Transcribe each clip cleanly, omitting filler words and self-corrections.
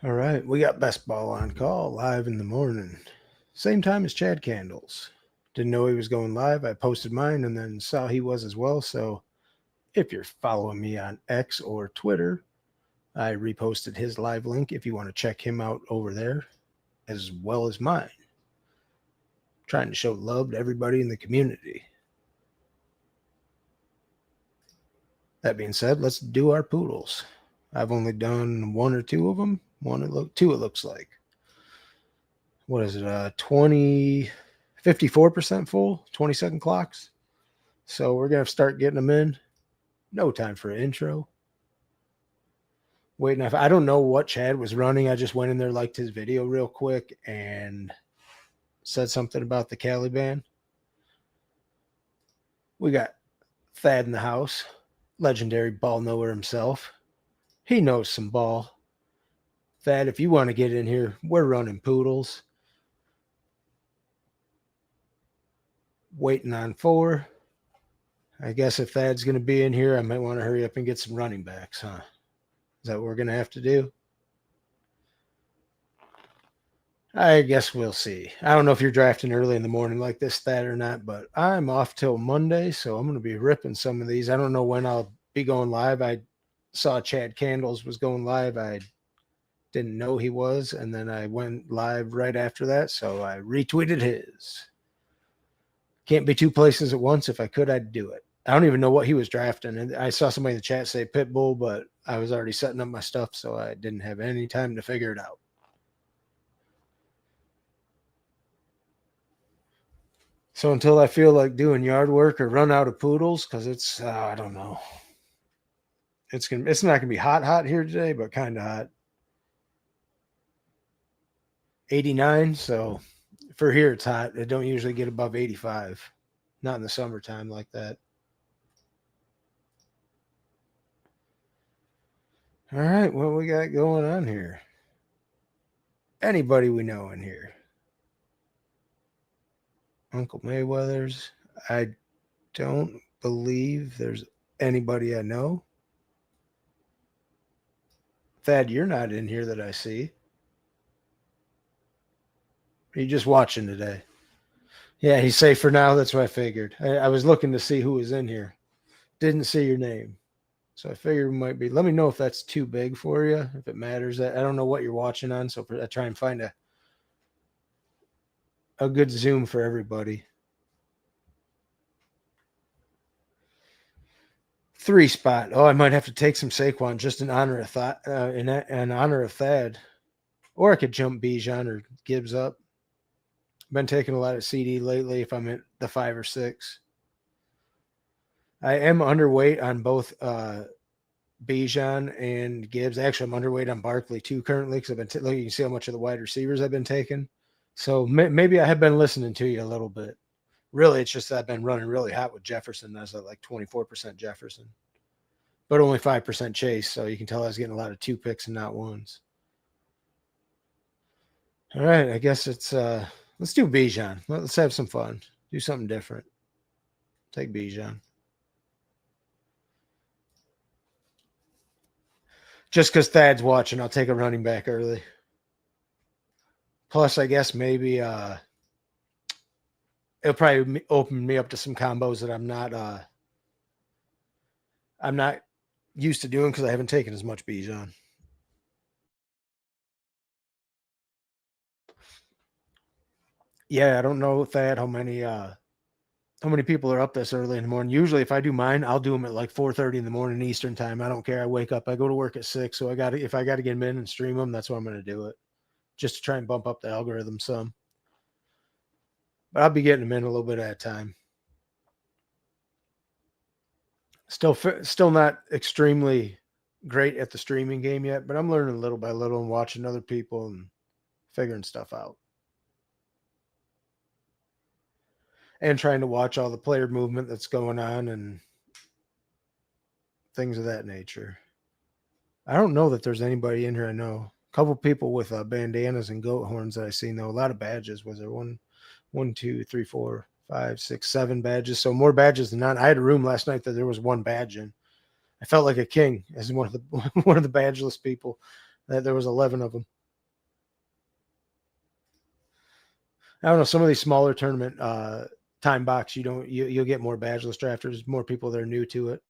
All right, we got best ball on call live in the morning. Same time as Chad Candles. Didn't know he was going live. I posted mine and then saw he was as well. So if you're following me on X or Twitter, I reposted his live link if you want to check him out over there, as well as mine. Trying to show love to everybody in the community. That being said, let's do our poodles. I've only done one or two of them. Two it looks like. What is it? 54% full, 20-second clocks. So we're going to start getting them in. No time for an intro. Waiting. I don't know what Chad was running. I just went in there, liked his video real quick, and said something about the Caliban. We got Thad in the house, legendary ball knower himself. He knows some ball. Thad, if you want to get in here, we're running poodles. Waiting on 4. I guess if Thad's going to be in here, I might want to hurry up and get some running backs, huh? Is that what we're going to have to do? I guess we'll see. I don't know if you're drafting early in the morning like this, Thad, or not, but I'm off till Monday, so I'm going to be ripping some of these. I don't know when I'll be going live. I saw Chad Candles was going live. I didn't know he was, and then I went live right after that, so I retweeted his. Can't be two places at once. If I could, I'd do it. I don't even know what he was drafting. And I saw somebody in the chat say Pitbull, but I was already setting up my stuff, so I didn't have any time to figure it out. So until I feel like doing yard work or run out of poodles, because it's I don't know. It's not gonna be hot here today, but kind of hot. 89. So for here it's hot. It don't usually get above 85. Not in the summertime like that. All right, what we got going on here? Anybody we know in here? Uncle Mayweather's. I don't believe there's anybody I know. Thad, you're not in here that I see. Are you just watching today? Yeah, he's safe for now. That's what I figured. I was looking to see who was in here. Didn't see your name. So I figured it might be. Let me know if that's too big for you, if it matters. I don't know what you're watching on, so I try and find a good zoom for everybody. 3 spot. Oh, I might have to take some Saquon just in honor of Thad. Or I could jump Bijan or Gibbs up. Been taking a lot of CD lately if I'm at the 5 or 6. I am underweight on both Bijan and Gibbs. Actually, I'm underweight on Barkley too currently because I've been you can see how much of the wide receivers I've been taking. So maybe I have been listening to you a little bit. Really, it's just that I've been running really hot with Jefferson. I was at like 24% Jefferson, but only 5% Chase. So you can tell I was getting a lot of 2 picks and not 1s. All right, I guess it's let's do Bijan. Let's have some fun. Do something different. Take Bijan. Just because Thad's watching, I'll take a running back early. Plus, I guess maybe it'll probably open me up to some combos that I'm not used to doing because I haven't taken as much Bijan. Yeah, I don't know, Thad, how many people are up this early in the morning. Usually, if I do mine, I'll do them at like 4:30 in the morning Eastern time. I don't care. I wake up. I go to work at 6, so if I got to get them in and stream them, that's what I'm going to do it, just to try and bump up the algorithm some. But I'll be getting them in a little bit at a time. Still not extremely great at the streaming game yet, but I'm learning little by little and watching other people and figuring stuff out. And trying to watch all the player movement that's going on and things of that nature. I don't know that there's anybody in here I know. A couple people with bandanas and goat horns that I seen, though. A lot of badges. Was there 1, 2, 3, 4, 5, 6, 7 badges? So more badges than not. I had a room last night that there was 1 badge in. I felt like a king as one of the badgeless people. There was 11 of them. I don't know. Some of these smaller tournament time box, you'll get more badgeless drafters, more people that are new to it.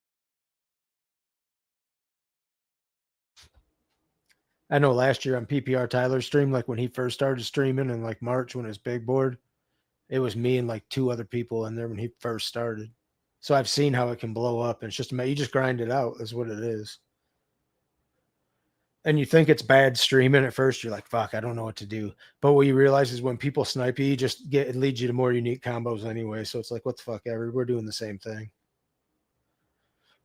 I know last year on PPR Tyler's stream, like when he first started streaming in like March when it was big board, it was me and like 2 other people in there when he first started. So I've seen how it can blow up, and it's just you just grind it out is what it is. And you think it's bad streaming at first, you're like, fuck, I don't know what to do. But what you realize is when people snipe you, it leads you to more unique combos anyway. So it's like, what the fuck ever, we're doing the same thing.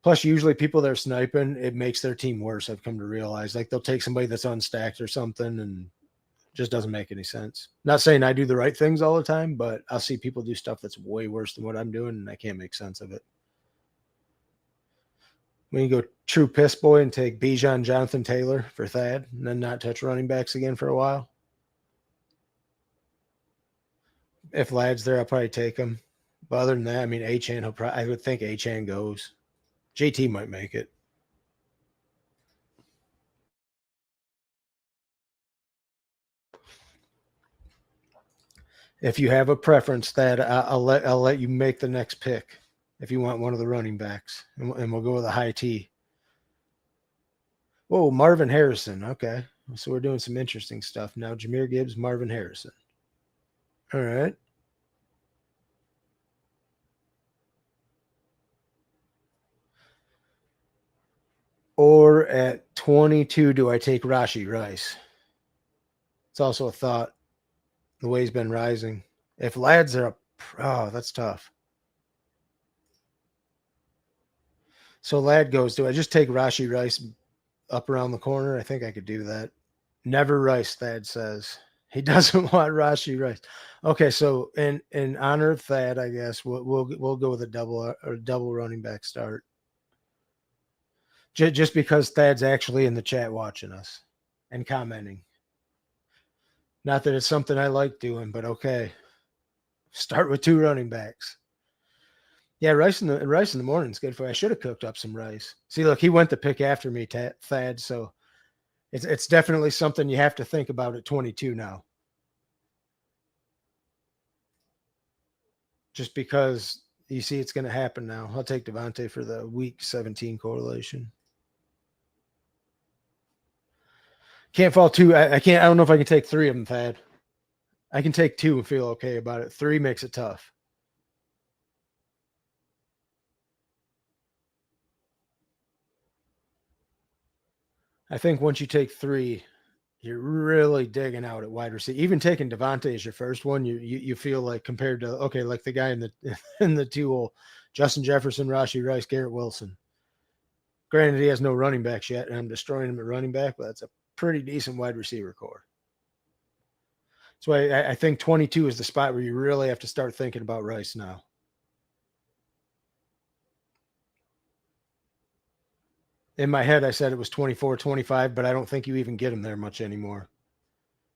Plus, usually people that are sniping, it makes their team worse. I've come to realize, like they'll take somebody that's unstacked or something, and just doesn't make any sense. Not saying I do the right things all the time, but I'll see people do stuff that's way worse than what I'm doing, and I can't make sense of it. We can go true piss boy and take Bijan Jonathan Taylor for Thad, and then not touch running backs again for a while. If Lad's there, I'll probably take him. But other than that, I mean, Achane, I would think Achane goes. JT might make it. If you have a preference, that I'll let you make the next pick if you want one of the running backs, and we'll go with a high T. Oh, Marvin Harrison. Okay, so we're doing some interesting stuff now. Jahmyr Gibbs, Marvin Harrison. All right. Or at 22, do I take Rashee Rice? It's also a thought. The way he's been rising. If Lads are up, oh, that's tough. So Lad goes, do I just take Rashee Rice up around the corner? I think I could do that. Never Rice, Thad says. He doesn't want Rashee Rice. Okay, so in honor of Thad, I guess we'll go with a double running back start. Just because Thad's actually in the chat watching us and commenting. Not that it's something I like doing, but okay. Start with 2 running backs. Yeah, rice in the morning is good for you. I should have cooked up some rice. See, look, he went to pick after me, Thad. So it's definitely something you have to think about at 22 now. Just because you see it's going to happen now. I'll take Devontae for the week 17 correlation. Can't fall 2. I can't. I don't know if I can take 3 of them, Thad. I can take 2 and feel okay about it. 3 makes it tough. I think once you take 3, you're really digging out at wide receiver. Even taking Devontae as your first one, you feel like compared to like the guy in the in the 2 hole, Justin Jefferson, Rashee Rice, Garrett Wilson. Granted, he has no running backs yet, and I'm destroying him at running back, but that's a pretty decent wide receiver core. That's why I think 22 is the spot where you really have to start thinking about Rice now. In my head, I said it was 24, 25, but I don't think you even get him there much anymore.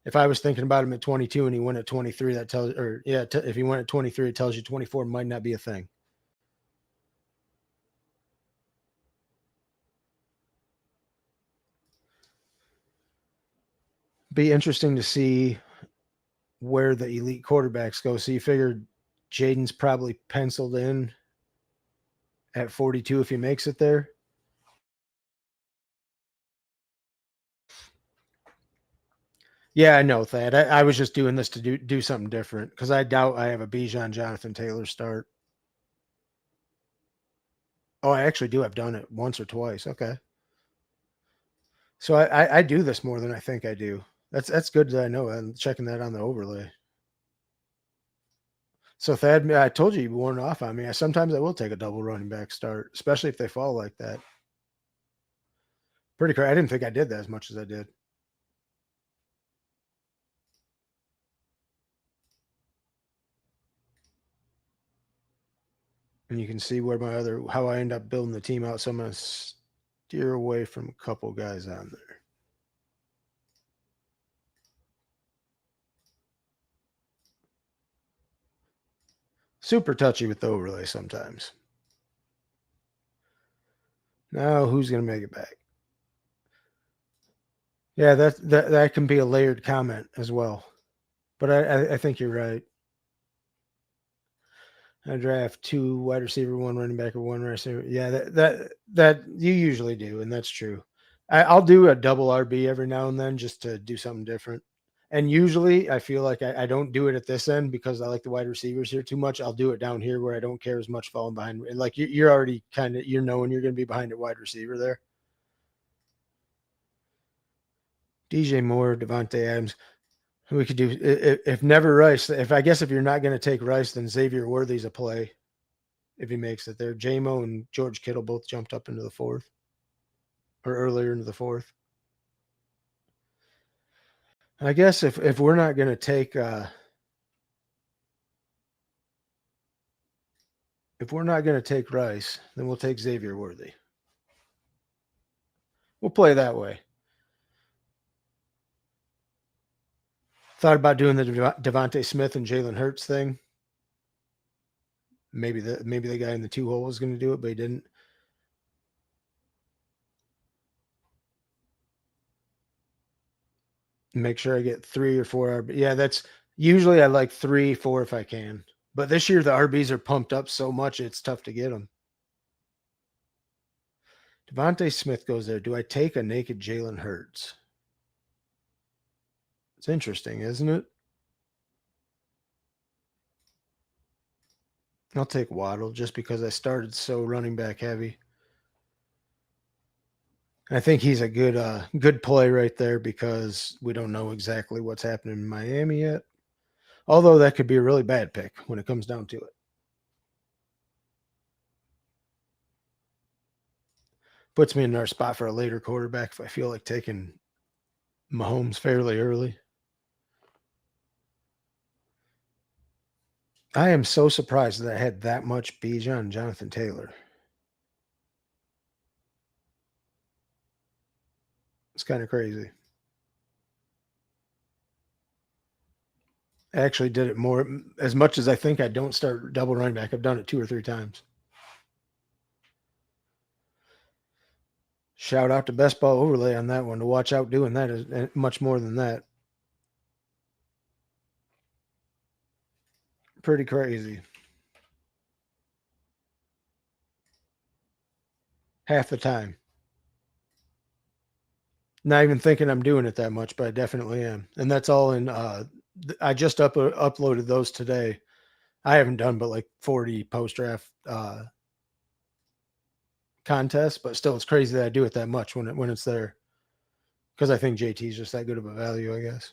If I was thinking about him at 22 and he went at 23, that tells, if he went at 23, it tells you 24 might not be a thing. Be interesting to see where the elite quarterbacks go. So you figured Jaden's probably penciled in at 42 if he makes it there. Yeah, I know that. I was just doing this to do something different because I doubt I have a Bijan Jonathan Taylor start. Oh, I actually do. I've done it once or twice. Okay. So I do this more than I think I do. That's good that I know. I'm checking that on the overlay. So Thad, I told you worn off on me. Sometimes I will take a double running back start, especially if they fall like that. Pretty crazy. I didn't think I did that as much as I did. And you can see how I end up building the team out. So I'm going to steer away from a couple guys on there. Super touchy with the overlay sometimes. Now, who's going to make it back? Yeah, that can be a layered comment as well. But I think you're right. I draft 2 wide receiver, 1 running back, or 1 receiver. Yeah, that you usually do, and that's true. I'll do a double RB every now and then just to do something different. And usually, I feel like I don't do it at this end because I like the wide receivers here too much. I'll do it down here where I don't care as much falling behind. Like you're already you're knowing you're going to be behind at wide receiver there. DJ Moore, Devontae Adams. We could do if never Rice. If I guess if you're not going to take Rice, then Xavier Worthy's a play if he makes it there. JMO and George Kittle both jumped up into the 4th or earlier into the 4th. I guess if we're not going to take Rice, then we'll take Xavier Worthy. We'll play that way. Thought about doing the Devontae Smith and Jalen Hurts thing. Maybe the guy in the 2 hole was going to do it, but he didn't. Make sure I get 3 or 4 RB. Yeah, that's usually I like 3, 4 if I can. But this year the RBs are pumped up so much it's tough to get them. Devontae Smith goes there. Do I take a naked Jalen Hurts? It's interesting, isn't it? I'll take Waddle just because I started so running back heavy. I think he's a good play right there because we don't know exactly what's happening in Miami yet. Although that could be a really bad pick when it comes down to it. Puts me in our spot for a later quarterback if I feel like taking Mahomes fairly early. I am so surprised that I had that much Bijan and Jonathan Taylor. It's kind of crazy. I actually did it more as much as I think I don't start double running back. I've done it 2 or 3 times. Shout out to Best Ball Overlay on that one to watch out doing that is much more than that. Pretty crazy. Half the time. Not even thinking I'm doing it that much, but I definitely am. And that's all in I just uploaded those today. I haven't done but like 40 post draft contests, but still it's crazy that I do it that much when it's there. Because I think JT is just that good of a value, I guess.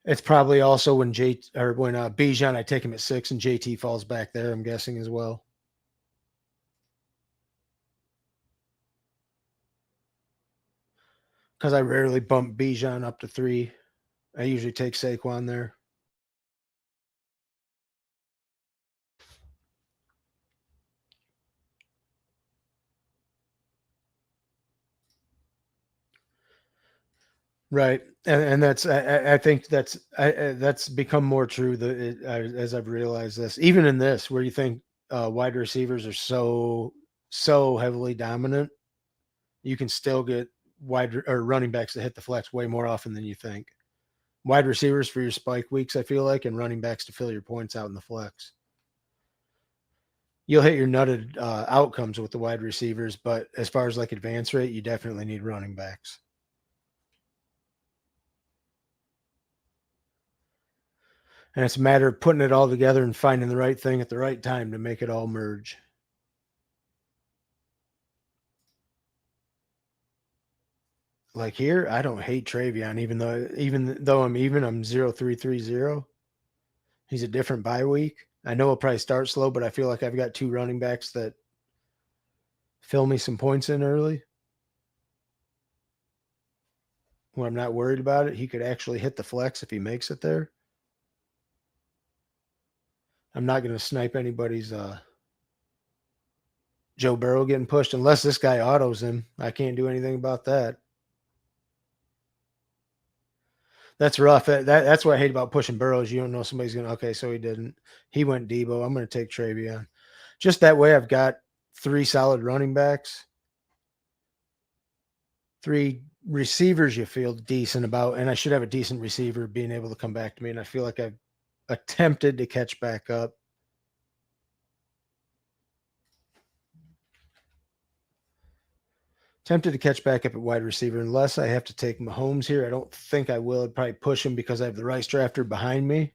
It's probably also when Bijan, I take him at 6 and JT falls back there, I'm guessing as well. Because I rarely bump Bijan up to 3. I usually take Saquon there. Right, and that's I think that's become more true as I've realized this. Even in this, where you think wide receivers are so heavily dominant, you can still get wide or running backs to hit the flex way more often than you think. Wide receivers for your spike weeks, I feel like, and running backs to fill your points out in the flex. You'll hit your nutted outcomes with the wide receivers, but as far as like advance rate, you definitely need running backs. And it's a matter of putting it all together and finding the right thing at the right time to make it all merge. Like here, I don't hate Travion, even though I'm 0-3-3-0. He's a different bye week. I know he'll probably start slow, but I feel like I've got 2 running backs that fill me some points in early. When I'm not worried about it, he could actually hit the flex if he makes it there. I'm not going to snipe anybody's Joe Burrow getting pushed unless this guy autos him. I can't do anything about that. That's rough. That's what I hate about pushing Burrows. You don't know somebody's going to, okay, so he didn't. He went Debo. I'm going to take Travion. Just that way I've got 3 solid running backs. 3 receivers you feel decent about, and I should have a decent receiver being able to come back to me, and I feel like I've attempted to catch back up. Tempted to catch back up at wide receiver unless I have to take Mahomes here. I don't think I will. I'd probably push him because I have the Rice drafter behind me,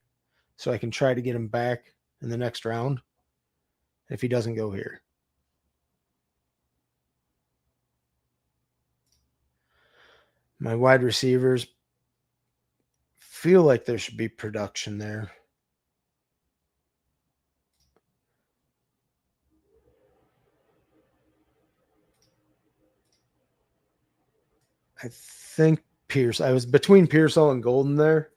so I can try to get him back in the next round if he doesn't go here. My wide receivers feel like there should be production there. I think Pierce. I was between Pearsall and Golden there.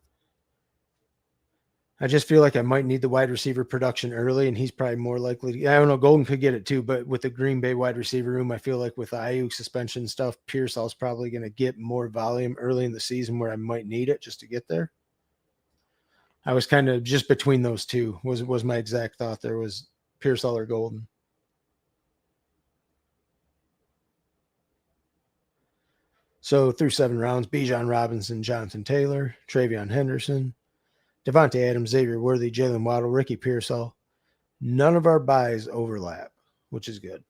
I just feel like I might need the wide receiver production early, and he's probably more likely to. I don't know. Golden could get it too, but with the Green Bay wide receiver room, I feel like with the Ayuk suspension stuff, Pearsall's probably going to get more volume early in the season where I might need it just to get there. I was kind of just between those two. Was my exact thought. There was Pearsall or Golden. So through 7 rounds, Bijan Robinson, Jonathan Taylor, Travion Henderson, Devontae Adams, Xavier Worthy, Jalen Waddle, Ricky Pearsall. None of our buys overlap, which is good.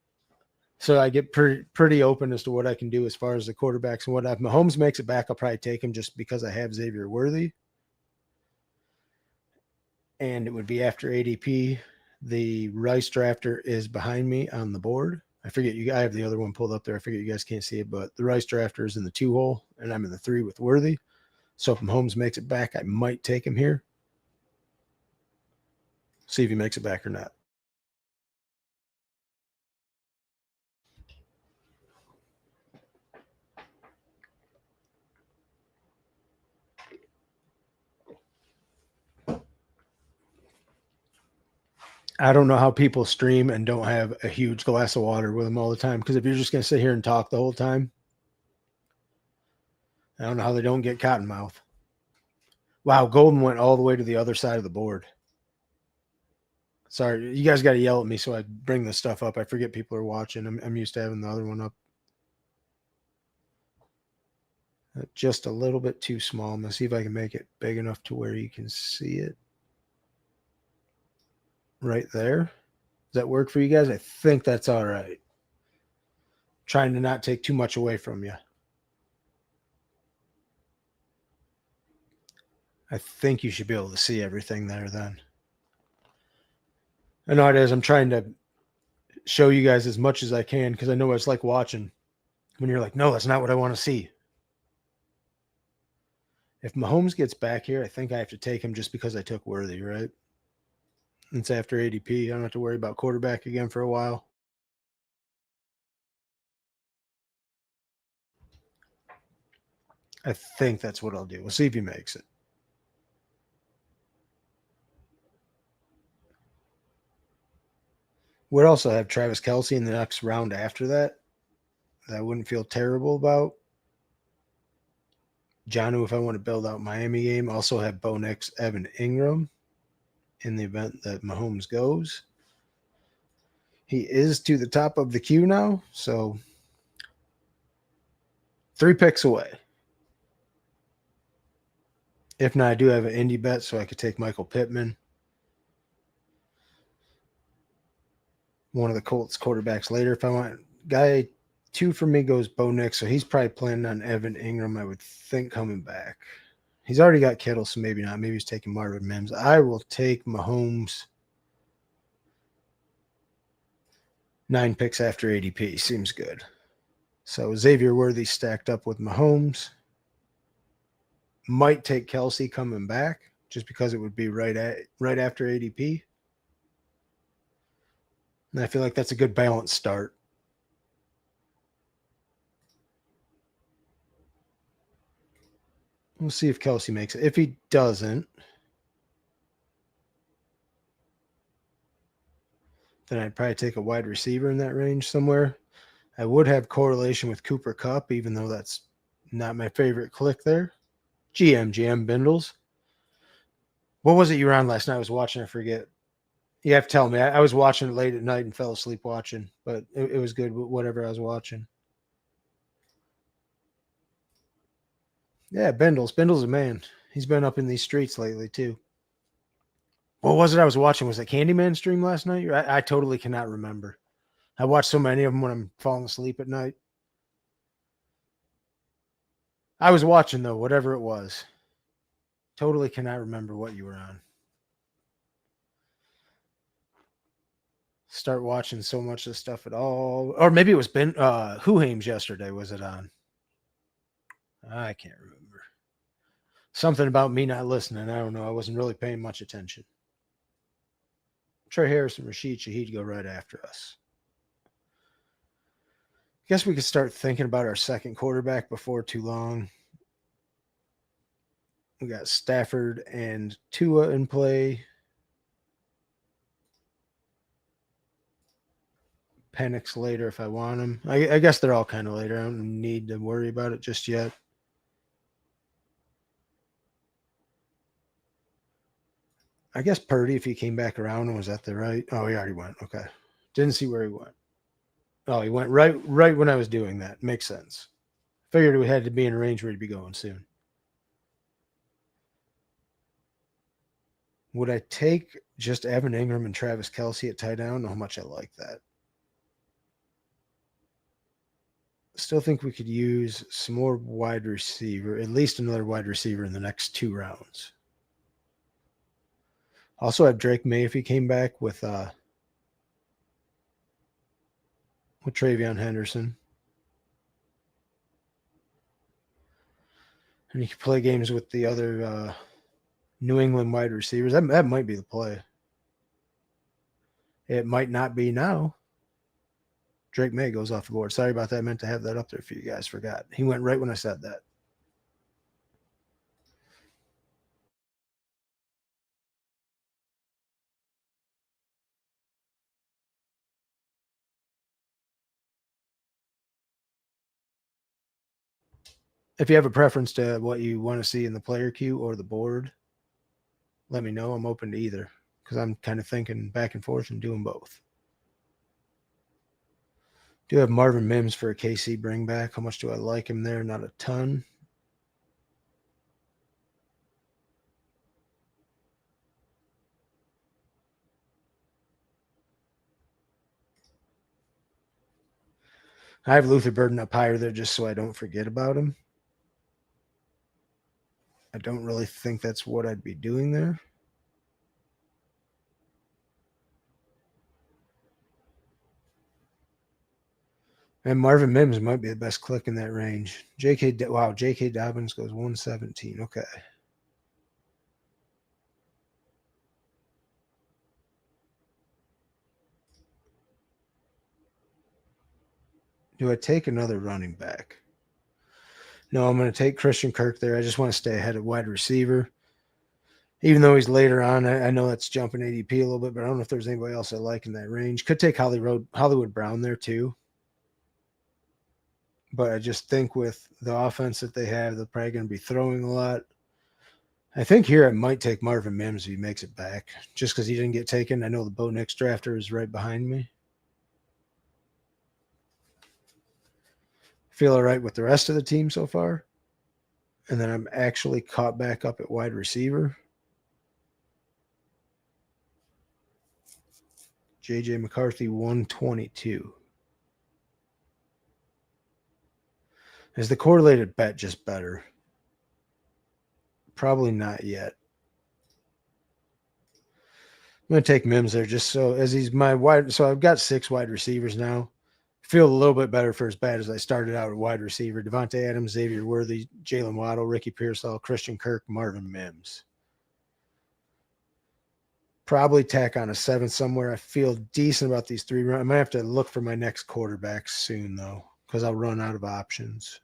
So I get pretty open as to what I can do as far as the quarterbacks and whatnot. If Mahomes makes it back, I'll probably take him just because I have Xavier Worthy. And it would be after ADP. The Rice drafter is behind me on the board. I forget you. I have the other one pulled up there. I forget you guys can't see it, but the Rice drafter is in the 2 hole, and I'm in the 3 with Worthy. So if Mahomes makes it back, I might take him here. See if he makes it back or not. I don't know how people stream and don't have a huge glass of water with them all the time. Because if you're just going to sit here and talk the whole time, I don't know how they don't get cotton mouth. Wow, Golden went all the way to the other side of the board. Sorry, you guys got to yell at me so I bring this stuff up. I forget people are watching. I'm used to having the other one up. Just a little bit too small. I'm going to see if I can make it big enough to where you can see it. Right there. Does that work for you guys? I think that's all right. Trying to not take too much away from you. I think you should be able to see everything there then. I know it is. I'm trying to show you guys as much as I can because I know what it's like watching when you're like, no, that's not what I want to see. If Mahomes gets back here, I think I have to take him just because I took Worthy, right? It's after ADP. I don't have to worry about quarterback again for a while. I think that's what I'll do. We'll see if he makes it. Would also have Travis Kelce in the next round after that. That I wouldn't feel terrible about. Jonnu, if I want to build out Miami game, also have Bo Nix, Evan Ingram in the event that Mahomes goes. He is to the top of the queue now, so 3 picks away. If not, I do have an indie bet, so I could take Michael Pittman. One of the Colts quarterbacks later if I want. Guy 2 for me goes Bo Nix, so he's probably planning on Evan Ingram, I would think, coming back. He's already got Kittle, so maybe not. Maybe he's taking Marvin Mims. I will take Mahomes. 9 picks after ADP. Seems good. So Xavier Worthy stacked up with Mahomes. Might take Kelce coming back just because it would be right after ADP. And I feel like that's a good balanced start. We'll see if Kelce makes it. If he doesn't, then I'd probably take a wide receiver in that range somewhere. I would have correlation with Cooper Kupp, even though that's not my favorite click there. GM Bindles. What was it you were on last night? I was watching, I forget. You have to tell me. I was watching it late at night and fell asleep watching, but it was good, whatever I was watching. Yeah, Bendels. Bendels a man. He's been up in these streets lately too. What was it I was watching? Was it Candyman stream last night? I totally cannot remember. I watch so many of them when I'm falling asleep at night. I was watching though, whatever it was. Totally cannot remember what you were on. Start watching so much of stuff at all. Or maybe it was Ben Whohames yesterday, was it on? I can't remember. Something about me not listening. I don't know. I wasn't really paying much attention. Trey Harris and Rashid Shaheed go right after us. Guess we could start thinking about our second quarterback before too long. We got Stafford and Tua in play. Penix later if I want him. I guess they're all kind of later. I don't need to worry about it just yet. I guess Purdy, if he came back around, was that the right? Oh, he already went. Okay. Didn't see where he went. Oh, he went right when I was doing that. Makes sense. Figured we had to be in a range where he'd be going soon. Would I take just Evan Ingram and Travis Kelce at tight end? I don't know how much I like that. Still think we could use some more wide receiver, at least another wide receiver in the next 2 rounds. Also have Drake May if he came back with Travion Henderson. And he could play games with the other New England wide receivers. That might be the play. It might not be now. Drake May goes off the board. Sorry about that. I meant to have that up there for you guys. Forgot. He went right when I said that. If you have a preference to what you want to see in the player queue or the board, let me know. I'm open to either because I'm kind of thinking back and forth and doing both. Do have Marvin Mims for a KC bring back. How much do I like him there? Not a ton. I have Luther Burden up higher there just so I don't forget about him. I don't really think that's what I'd be doing there. And Marvin Mims might be the best click in that range. J.K. Dobbins goes 117. Okay. Do I take another running back? No, I'm going to take Christian Kirk there. I just want to stay ahead of wide receiver. Even though he's later on, I know that's jumping ADP a little bit, but I don't know if there's anybody else I like in that range. Could take Hollywood Brown there too. But I just think with the offense that they have, they're probably going to be throwing a lot. I think here I might take Marvin Mims if he makes it back, just because he didn't get taken. I know the Bo Nix drafter is right behind me. Feel all right with the rest of the team so far. And then I'm actually caught back up at wide receiver. JJ McCarthy, 122. Is the correlated bet just better? Probably not yet. I'm going to take Mims there just so as he's my wide. So I've got 6 wide receivers now. Feel a little bit better for as bad as I started out at wide receiver. Devontae Adams, Xavier Worthy, Jalen Waddle, Ricky Pearsall, Christian Kirk, Marvin Mims. Probably tack on a 7 somewhere. I feel decent about these 3. I might have to look for my next quarterback soon, though, because I'll run out of options.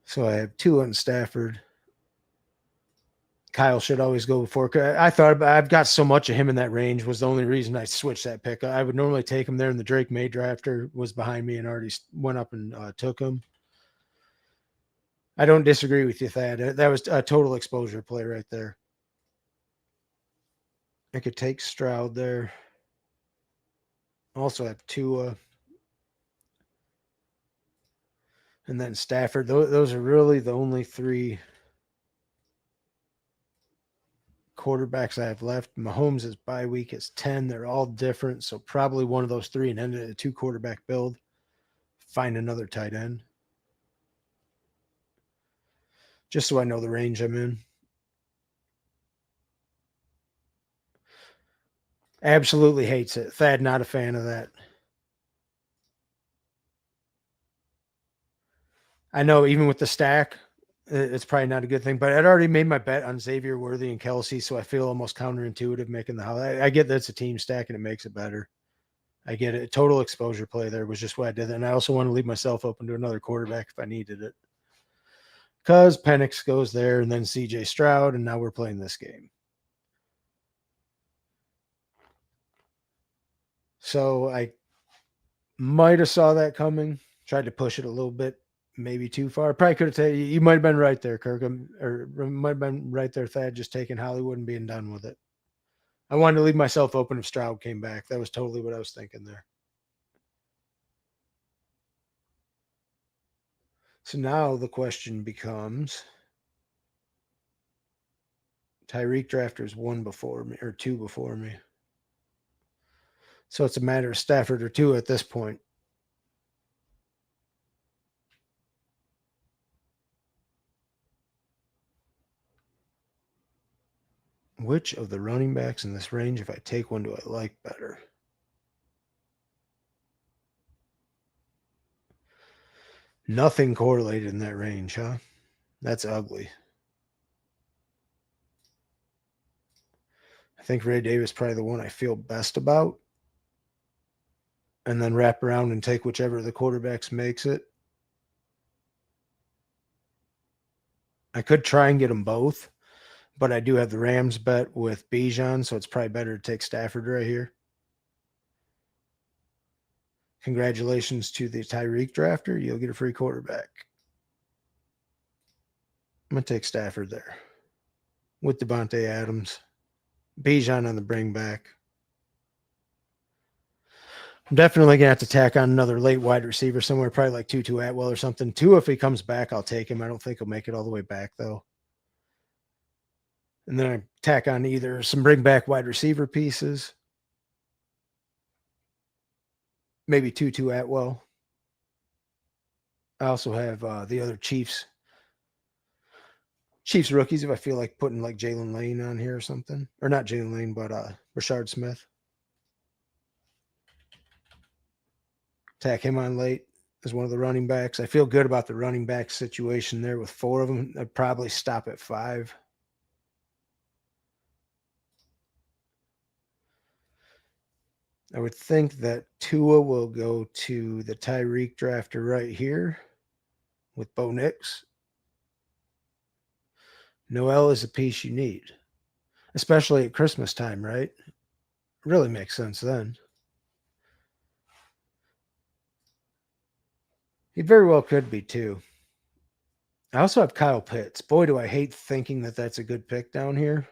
So I have 2 on Stafford. Kyle should always go before. I thought I've got so much of him in that range was the only reason I switched that pick. I would normally take him there, and the Drake May drafter was behind me and already went up and took him. I don't disagree with you, Thad. That was a total exposure play right there. I could take Stroud there. Also have Tua. And then Stafford. Those are really the only three quarterbacks I have left. Mahomes' bye week is 10. They're all different. So probably one of those three and end it a 2-quarterback build. Find another tight end. Just so I know the range I'm in. Absolutely hates it. Thad, not a fan of that. I know even with the stack, it's probably not a good thing, but I'd already made my bet on Xavier Worthy and Kelsey, so I feel almost counterintuitive making the house. I get that it's a team stack and it makes it better. I get it. Total exposure play there was just why I did that. And I also want to leave myself open to another quarterback if I needed it. Because Penix goes there and then CJ Stroud, and now we're playing this game. So I might have saw that coming, tried to push it a little bit, maybe too far. Probably could have taken, you might have been right there, Kirk, or might have been right there, Thad, just taking Hollywood and being done with it. I wanted to leave myself open if Stroud came back. That was totally what I was thinking there. So now the question becomes Tyreek Drafter's 1 before me or 2 before me. So it's a matter of Stafford or 2 at this point. Which of the running backs in this range, if I take one, do I like better? Nothing correlated in that range, huh? That's ugly. I think Ray Davis probably the one I feel best about. And then wrap around and take whichever of the quarterbacks makes it. I could try and get them both, but I do have the Rams bet with Bijan, so it's probably better to take Stafford right here. Congratulations to the Tyreek drafter. You'll get a free quarterback. I'm going to take Stafford there with Devontae Adams. Bijan on the bring back. I'm definitely going to have to tack on another late wide receiver somewhere, probably like Tutu Atwell or something. Tua, if he comes back, I'll take him. I don't think he'll make it all the way back, though. And then I tack on either some bring back wide receiver pieces, maybe Tutu Atwell. I also have the other Chiefs rookies if I feel like putting like Jalen Lane on here or something. Or not Jalen Lane, but Rashard Smith. Tack him on late as one of the running backs. I feel good about the running back situation there with 4 of them. I'd probably stop at 5. I would think that Tua will go to the Tyreek drafter right here with Bo Nix. Noel is a piece you need, especially at Christmas time, right? Really makes sense then. He very well could be too. I also have Kyle Pitts. Boy, do I hate thinking that that's a good pick down here.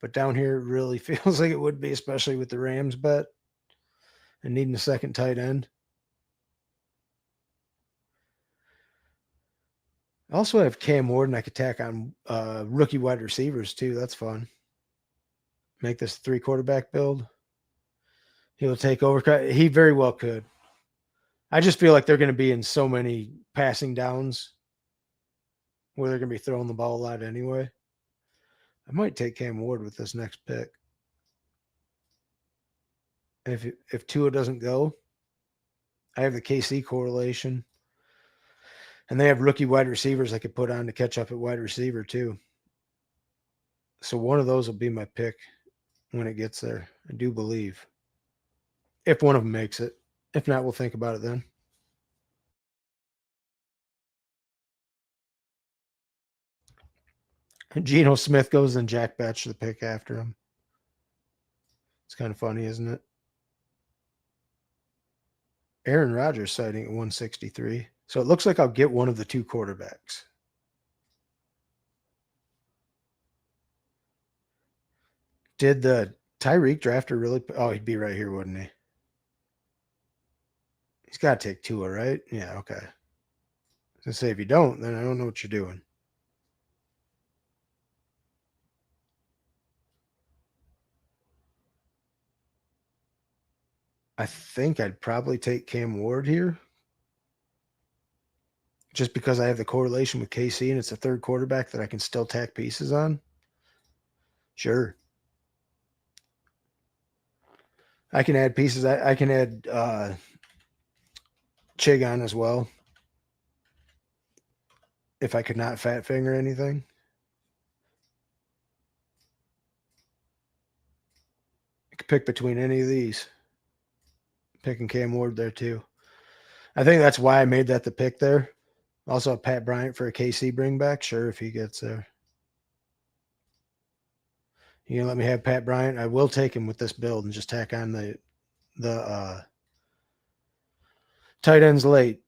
But down here, it really feels like it would be, especially with the Rams bet and needing a second tight end. I also have Cam Ward, I could tack on rookie wide receivers too. That's fun. Make this a 3-quarterback build. He'll take over. He very well could. I just feel like they're going to be in so many passing downs where they're going to be throwing the ball a lot anyway. I might take Cam Ward with this next pick. If Tua doesn't go, I have the KC correlation. And they have rookie wide receivers I could put on to catch up at wide receiver too. So one of those will be my pick when it gets there. I do believe. If one of them makes it. If not, we'll think about it then. Geno Smith goes and Jack Batch the pick after him. It's kind of funny, isn't it? Aaron Rodgers sighting at 163. So it looks like I'll get one of the 2 quarterbacks. Did the Tyreek drafter really? Oh, he'd be right here, wouldn't he? He's got to take Tua, right? Yeah, okay. So say if you don't, then I don't know what you're doing. I think I'd probably take Cam Ward here. Just because I have the correlation with KC and it's a third quarterback that I can still tack pieces on. Sure. I can add pieces. I can add Chig on as well. If I could not fat finger anything. I could pick between any of these. Picking Cam Ward there too. I think that's why I made that the pick there. Also, Pat Bryant for a KC bring back. Sure, if he gets there. You gonna let me have Pat Bryant? I will take him with this build and just tack on the tight ends late.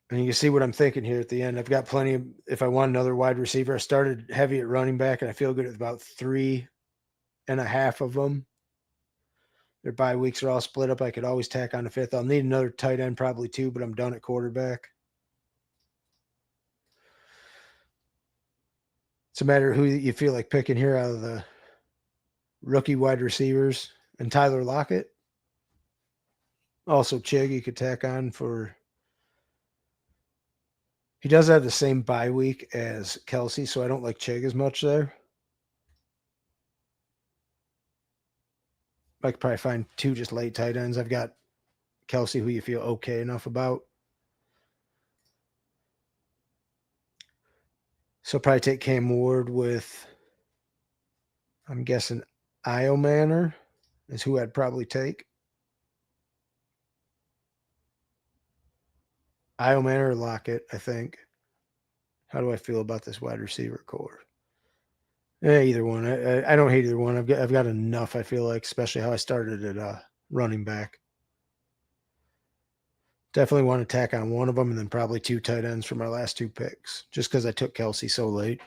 And you can see what I'm thinking here at the end. I've got plenty of, if I want another wide receiver, I started heavy at running back, and I feel good at about 3.5 of them. Their bye weeks are all split up. I could always tack on a fifth. I'll need another tight end probably too, but I'm done at quarterback. It's a matter of who you feel like picking here out of the rookie wide receivers. And Tyler Lockett. Also Chig you could tack on for. He does have the same bye week as Kelsey, so I don't like Chig as much there. I could probably find 2 just late tight ends. I've got Kelsey, who you feel okay enough about. So probably take Cam Ward with, I'm guessing, Io Manor is who I'd probably take. Io Manor or Lockett, I think. How do I feel about this wide receiver core? Either one. I don't hate either one. I've got enough, I feel like, especially how I started at running back. Definitely want to tack on one of them and then probably 2 tight ends for my last 2 picks, just because I took Kelsey so late.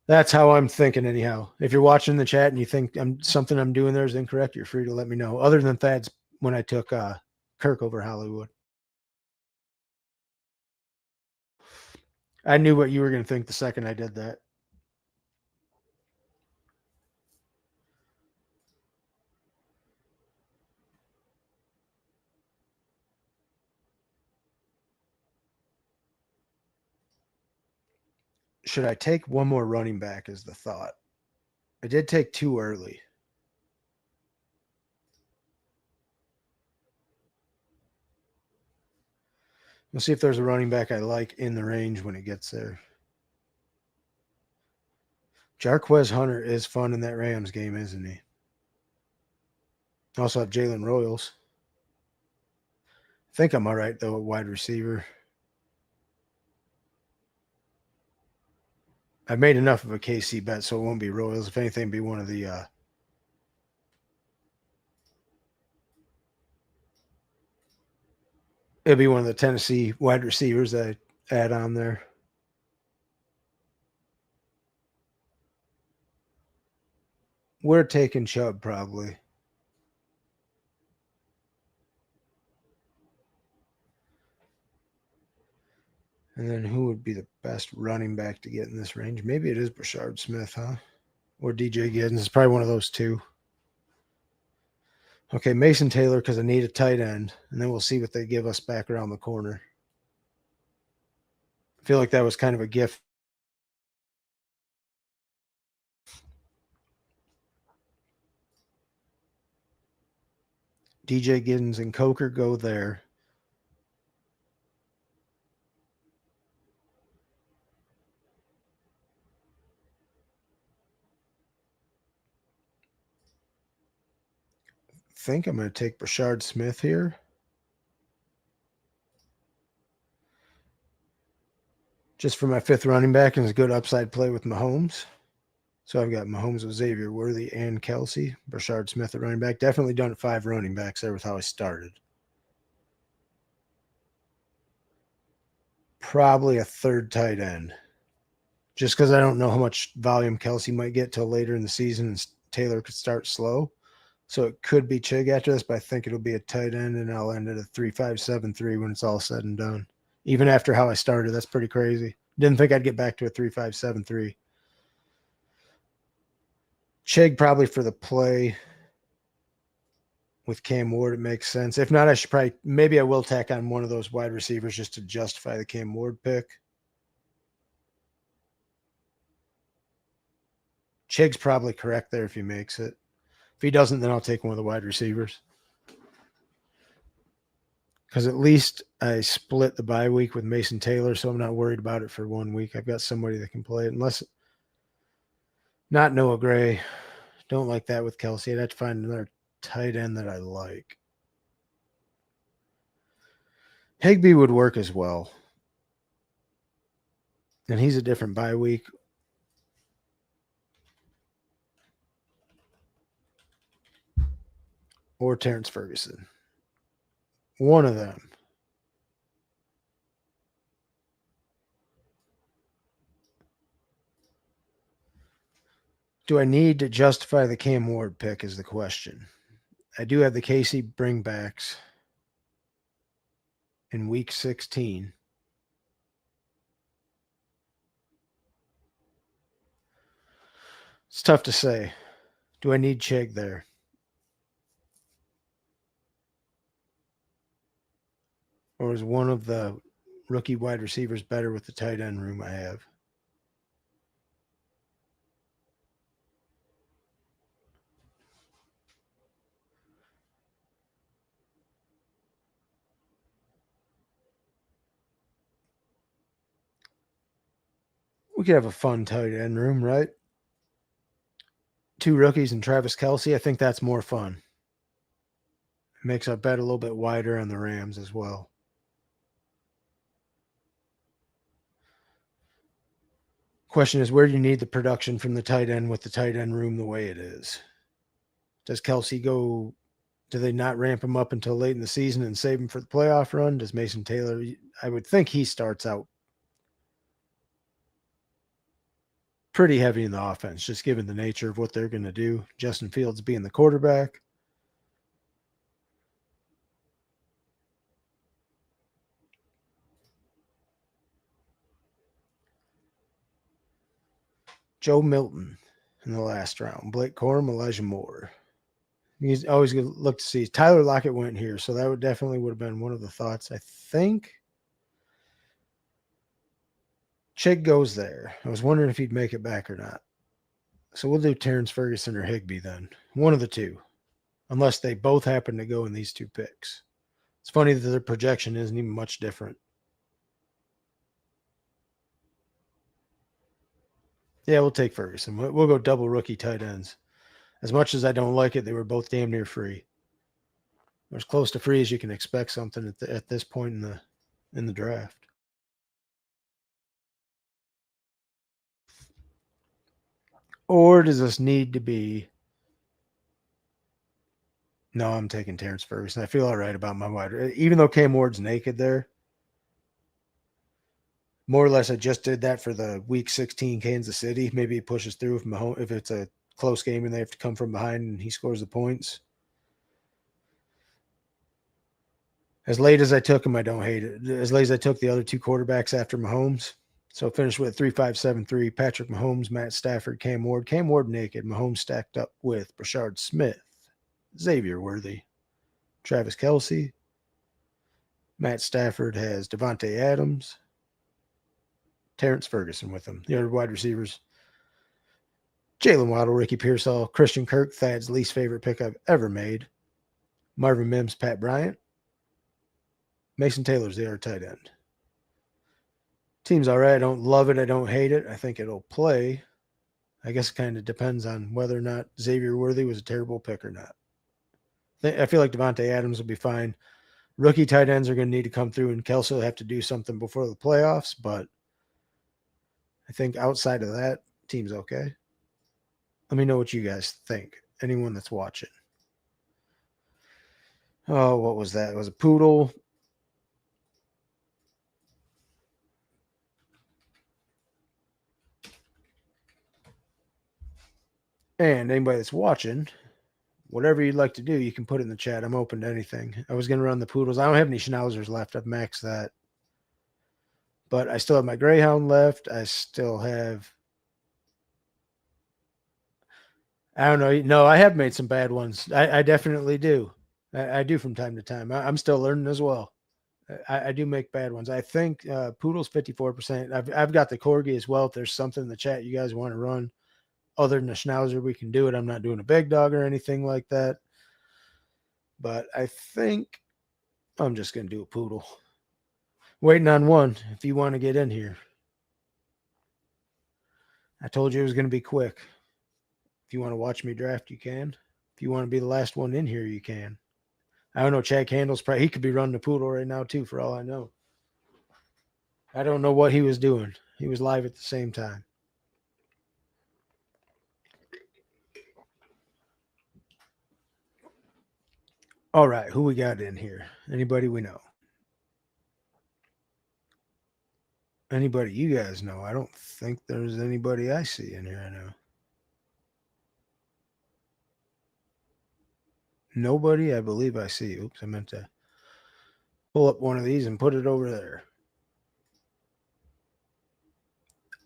That's how I'm thinking anyhow. If you're watching the chat and you think something I'm doing there is incorrect, you're free to let me know. Other than Thad's when I took Kirk over Hollywood. I knew what you were going to think the second I did that. Should I take one more running back is the thought. I did take 2 early. We'll see if there's a running back I like in the range when it gets there. Jarquez Hunter is fun in that Rams game, isn't he? Also have Jalen Royals. I think I'm all right, though, at wide receiver. I've made enough of a KC bet, so it won't be Royals. If anything, it'd be one of the it'll be one of the Tennessee wide receivers that I add on there. We're taking Chubb probably. And then who would be the best running back to get in this range? Maybe it is Brashard Smith, huh? Or DJ Giddens. It's probably one of those 2. Okay, Mason Taylor because I need a tight end. And then we'll see what they give us back around the corner. I feel like that was kind of a gift. DJ Giddens and Coker go there. I think I'm going to take Brashard Smith here. Just for my 5th running back and a good upside play with Mahomes. So I've got Mahomes with Xavier Worthy and Kelsey. Brashard Smith at running back. Definitely done 5 running backs there with how I started. Probably a 3rd tight end. Just because I don't know how much volume Kelsey might get till later in the season and Taylor could start slow. So it could be Chig after this, but I think it'll be a tight end, and I'll end at a 3.573 when it's all said and done. Even after how I started, that's pretty crazy. Didn't think I'd get back to a 3.573. Chig probably for the play with Cam Ward, it makes sense. If not, I should probably, maybe I will tack on one of those wide receivers just to justify the Cam Ward pick. Chig's probably correct there if he makes it. If he doesn't, then I'll take one of the wide receivers. Because at least I split the bye week with Mason Taylor, so I'm not worried about it for 1 week. I've got somebody that can play it. Unless, not Noah Gray. Don't like that with Kelsey. I'd have to find another tight end that I like. Higbee would work as well. And he's a different bye week. Or Terrence Ferguson. One of them. Do I need to justify the Cam Ward pick is the question. I do have the Casey bringbacks in week 16. It's tough to say. Do I need Chig there? Or is one of the rookie wide receivers better with the tight end room I have? We could have a fun tight end room, right? 2 rookies and Travis Kelsey. I think that's more fun. It makes our bet a little bit wider on the Rams as well. Question is, where do you need the production from the tight end with the tight end room the way it is? Does Kelsey go? Do they not ramp him up until late in the season and save him for the playoff run? Does Mason Taylor? I would think he starts out pretty heavy in the offense, just given the nature of what they're going to do. Justin Fields being the quarterback. Joe Milton in the last round. Blake Corum, Elijah Moore. He's always going to look to see. Tyler Lockett went here, so that would have been one of the thoughts. I think Chig goes there. I was wondering if he'd make it back or not. So we'll do Terrence Ferguson or Higbee then. One of the two, unless they both happen to go in these 2 picks. It's funny that their projection isn't even much different. Yeah, we'll take Ferguson. We'll go double rookie tight ends. As much as I don't like it, they were both damn near free. They're as close to free as you can expect something at this point in the draft. Or does this need to be? No, I'm taking Terrence Ferguson. I feel all right about my wide. Even though Cam Ward's naked there, more or less I just did that for the week 16 Kansas City. Maybe he pushes through if it's a close game and they have to come from behind and he scores the points. As late as I took him, I don't hate it. As late as I took the other 2 quarterbacks after Mahomes. So finish with 3.573. Patrick Mahomes, Matt Stafford, Cam Ward. Cam Ward naked. Mahomes stacked up with Brashard Smith, Xavier Worthy, Travis Kelsey. Matt Stafford has Devontae Adams, Terrence Ferguson with him. The other wide receivers, Jalen Waddle, Ricky Pearsall, Christian Kirk, Thad's least favorite pick I've ever made. Marvin Mims, Pat Bryant. Mason Taylor's the other tight end. Team's all right. I don't love it. I don't hate it. I think it'll play. I guess it kind of depends on whether or not Xavier Worthy was a terrible pick or not. I feel like Devontae Adams will be fine. Rookie tight ends are going to need to come through, and Kelsey will have to do something before the playoffs, but I think outside of that, team's okay. Let me know what you guys think. Anyone that's watching. Oh, what was that? It was a Poodle. And anybody that's watching, whatever you'd like to do, you can put it in the chat. I'm open to anything. I was going to run the Poodles. I don't have any Schnauzers left. I've maxed that. But I still have my Greyhound left. I still have. I don't know. No, I have made some bad ones. I definitely do. I do from time to time. I'm still learning as well. I do make bad ones. I think Poodle's 54%. I've got the Corgi as well. If there's something in the chat you guys want to run other than a Schnauzer, we can do it. I'm not doing a big dog or anything like that. But I think I'm just going to do a Poodle. Waiting on one if you want to get in here. I told you it was going to be quick. If you want to watch me draft, you can. If you want to be the last one in here, you can. I don't know. Chad Candle's probably, he could be running a Poodle right now too, for all I know. I don't know what he was doing. He was live at the same time. All right, who we got in here? Anybody we know? Anybody you guys know? I don't think there's anybody I see in here I know. Nobody, I believe I see. Oops, I meant to pull up one of these and put it over there.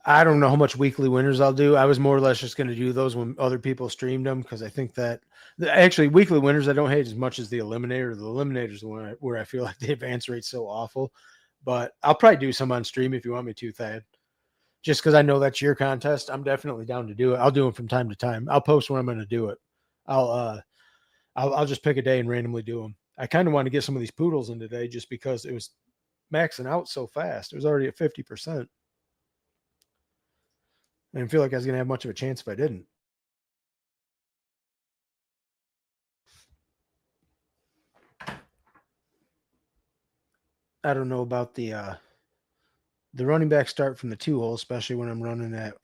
I don't know how much weekly winners I'll do. I was more or less just going to do those when other people streamed them because I think that actually weekly winners I don't hate as much as the Eliminator. The Eliminator's the one where I feel like the advance rate's so awful. But I'll probably do some on stream if you want me to, Thad. Just because I know that's your contest, I'm definitely down to do it. I'll do them from time to time. I'll post when I'm going to do it. I'll just pick a day and randomly do them. I kind of want to get some of these Poodles in today just because it was maxing out so fast. It was already at 50%. I didn't feel like I was going to have much of a chance if I didn't. I don't know about the running back start from the 2-hole, especially when I'm running at,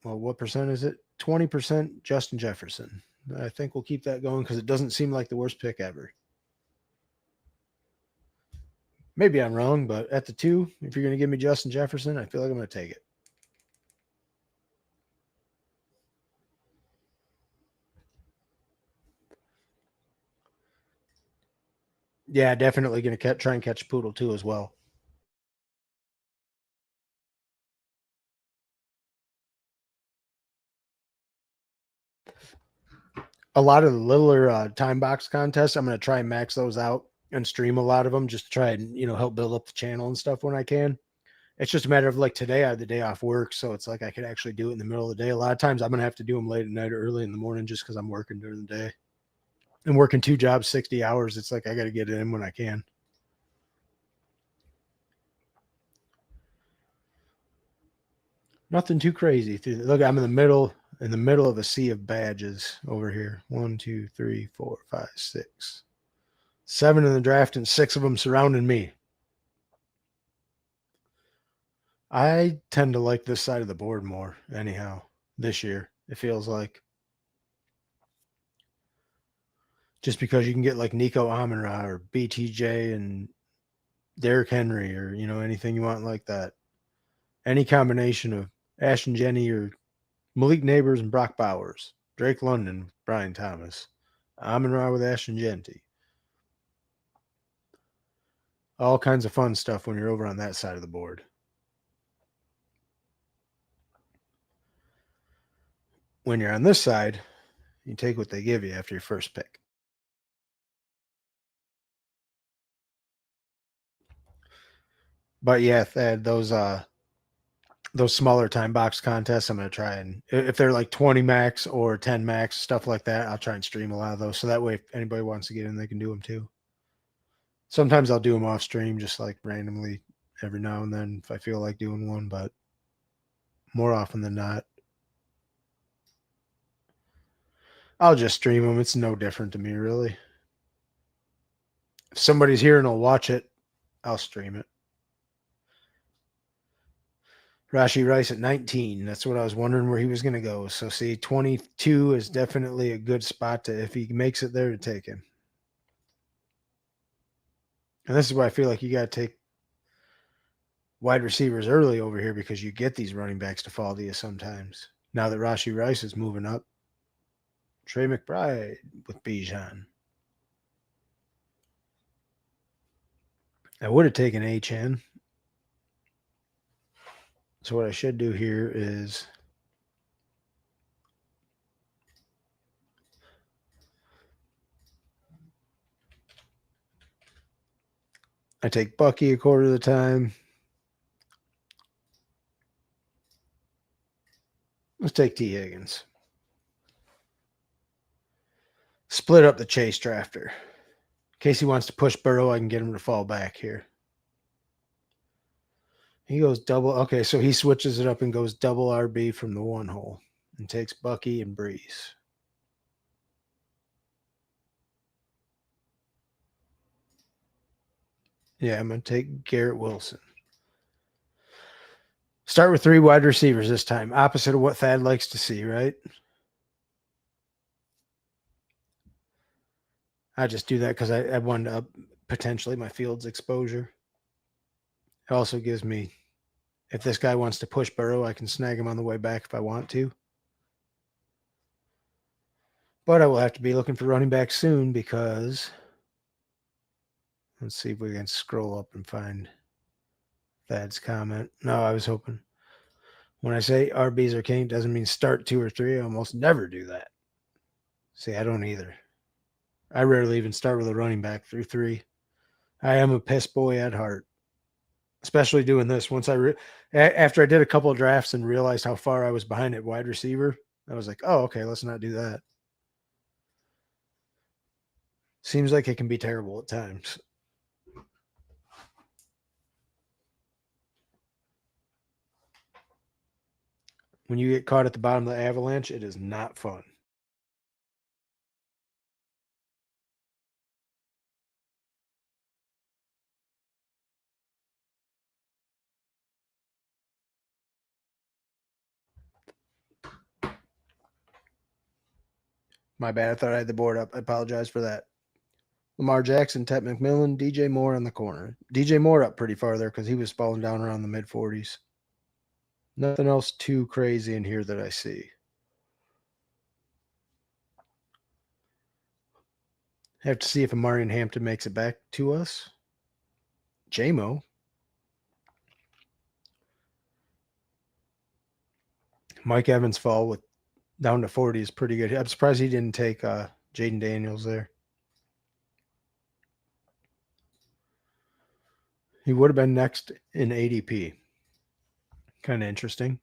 well, what percent is it? 20% Justin Jefferson. I think we'll keep that going because it doesn't seem like the worst pick ever. Maybe I'm wrong, but at the 2, if you're going to give me Justin Jefferson, I feel like I'm going to take it. Yeah, definitely going to try and catch Poodle too as well. A lot of the littler time box contests, I'm going to try and max those out and stream a lot of them just to try and, help build up the channel and stuff when I can. It's just a matter of like today I had the day off work, so it's like I could actually do it in the middle of the day. A lot of times I'm going to have to do them late at night or early in the morning just because I'm working during the day. And working 2 jobs, 60 hours, it's like I got to get it in when I can. Nothing too crazy. Look, I'm in the middle of a sea of badges over here. 1, 2, 3, 4, 5, 6, 7 in the draft, and 6 of them surrounding me. I tend to like this side of the board more, anyhow, this year. It feels like. Just because you can get like Nico Amon-Ra or BTJ and Derrick Henry or, anything you want like that. Any combination of Ashton Jenny or Malik Neighbors and Brock Bowers, Drake London, Brian Thomas, Amon-Ra with Ashton Jenty. All kinds of fun stuff when you're over on that side of the board. When you're on this side, you take what they give you after your first pick. But yeah, Thad, those smaller time box contests, I'm going to try and, if they're like 20 max or 10 max, stuff like that, I'll try and stream a lot of those. So that way, if anybody wants to get in, they can do them too. Sometimes I'll do them off stream, just like randomly every now and then if I feel like doing one, but more often than not, I'll just stream them. It's no different to me, really. If somebody's here and will watch it, I'll stream it. Rashi Rice at 19. That's what I was wondering where he was going to go. So, see, 22 is definitely a good spot to, if he makes it there, to take him. And this is why I feel like you got to take wide receivers early over here because you get these running backs to fall to you sometimes. Now that Rashi Rice is moving up, Trey McBride with Bijan. I would have taken H.N. So what I should do here is I take Bucky a quarter of the time. Let's take T. Higgins. Split up the chase drafter. In case he wants to push Burrow, I can get him to fall back here. He goes double. Okay, so he switches it up and goes double RB from the one hole and takes Bucky and Breeze. Yeah, I'm going to take Garrett Wilson. Start with 3 wide receivers this time. Opposite of what Thad likes to see, right? I just do that because I wanted to up potentially my field's exposure. It also gives me, if this guy wants to push Burrow, I can snag him on the way back if I want to. But I will have to be looking for running back soon because let's see if we can scroll up and find Thad's comment. No, I was hoping. When I say RBs are king, it doesn't mean start 2 or 3. I almost never do that. See, I don't either. I rarely even start with a running back through 3. I am a piss boy at heart, especially doing this. Once after I did a couple of drafts and realized how far I was behind at wide receiver, I was like, oh, okay, let's not do that. Seems like it can be terrible at times. When you get caught at the bottom of the avalanche, it is not fun. My bad. I thought I had the board up. I apologize for that. Lamar Jackson, Ted McMillan, DJ Moore on the corner. DJ Moore up pretty far there because he was falling down around the mid-40s. Nothing else too crazy in here that I see. Have to see if Amari and Hampton makes it back to us. J-Mo. Mike Evans fall with down to 40 is pretty good. I'm surprised he didn't take Jaden Daniels there. He would have been next in ADP. Kind of interesting.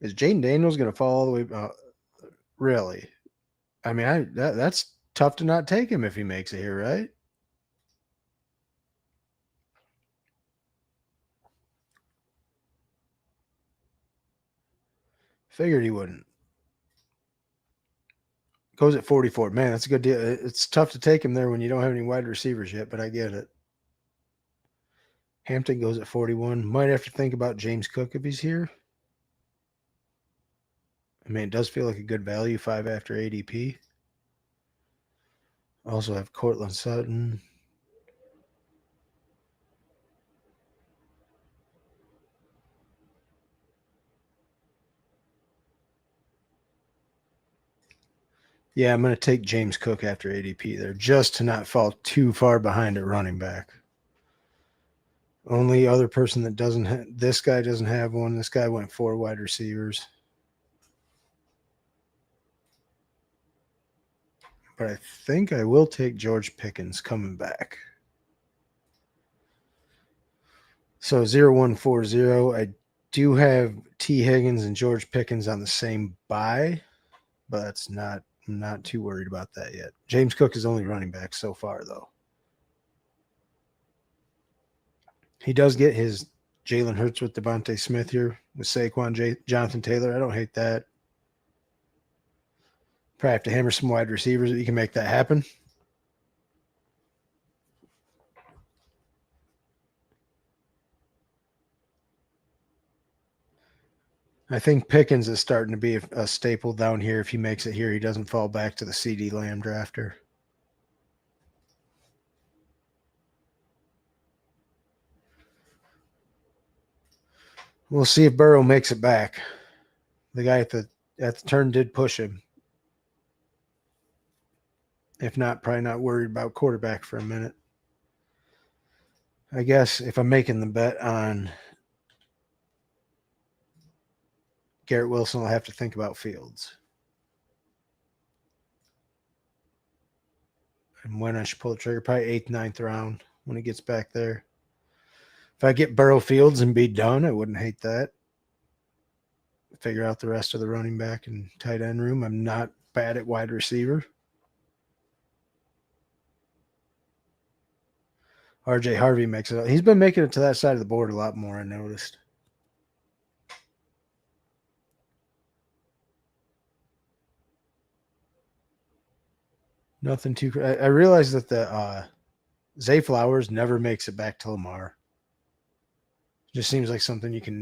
Is Jaden Daniels going to fall all the way? Really? I mean, that's tough to not take him if he makes it here, right? Figured he wouldn't. Goes at 44. Man, that's a good deal. It's tough to take him there when you don't have any wide receivers yet, but I get it. Hampton goes at 41. Might have to think about James Cook if he's here. I mean, it does feel like a good value, 5 after ADP. Also have Cortland Sutton. Yeah, I'm going to take James Cook after ADP there just to not fall too far behind at running back. Only other person that doesn't this guy doesn't have one. This guy went 4 wide receivers. But I think I will take George Pickens coming back. So 0140. I do have T. Higgins and George Pickens on the same bye, but I'm not too worried about that yet. James Cook is only running back so far, though. He does get his Jalen Hurts with Devontae Smith here with Saquon, Jonathan Taylor. I don't hate that. Probably have to hammer some wide receivers that you can make that happen. I think Pickens is starting to be a staple down here. If he makes it here, he doesn't fall back to the CD Lamb drafter. We'll see if Burrow makes it back. The guy at the turn did push him. If not, probably not worried about quarterback for a minute. I guess if I'm making the bet on Garrett Wilson, I'll have to think about Fields. And when I should pull the trigger, probably 8th, 9th round when he gets back there. If I get Burrow Fields and be done, I wouldn't hate that. Figure out the rest of the running back and tight end room. I'm not bad at wide receiver. RJ Harvey makes it. He's been making it to that side of the board a lot more, I noticed. Nothing too. I realized that the Zay Flowers never makes it back to Lamar. Just seems like something you can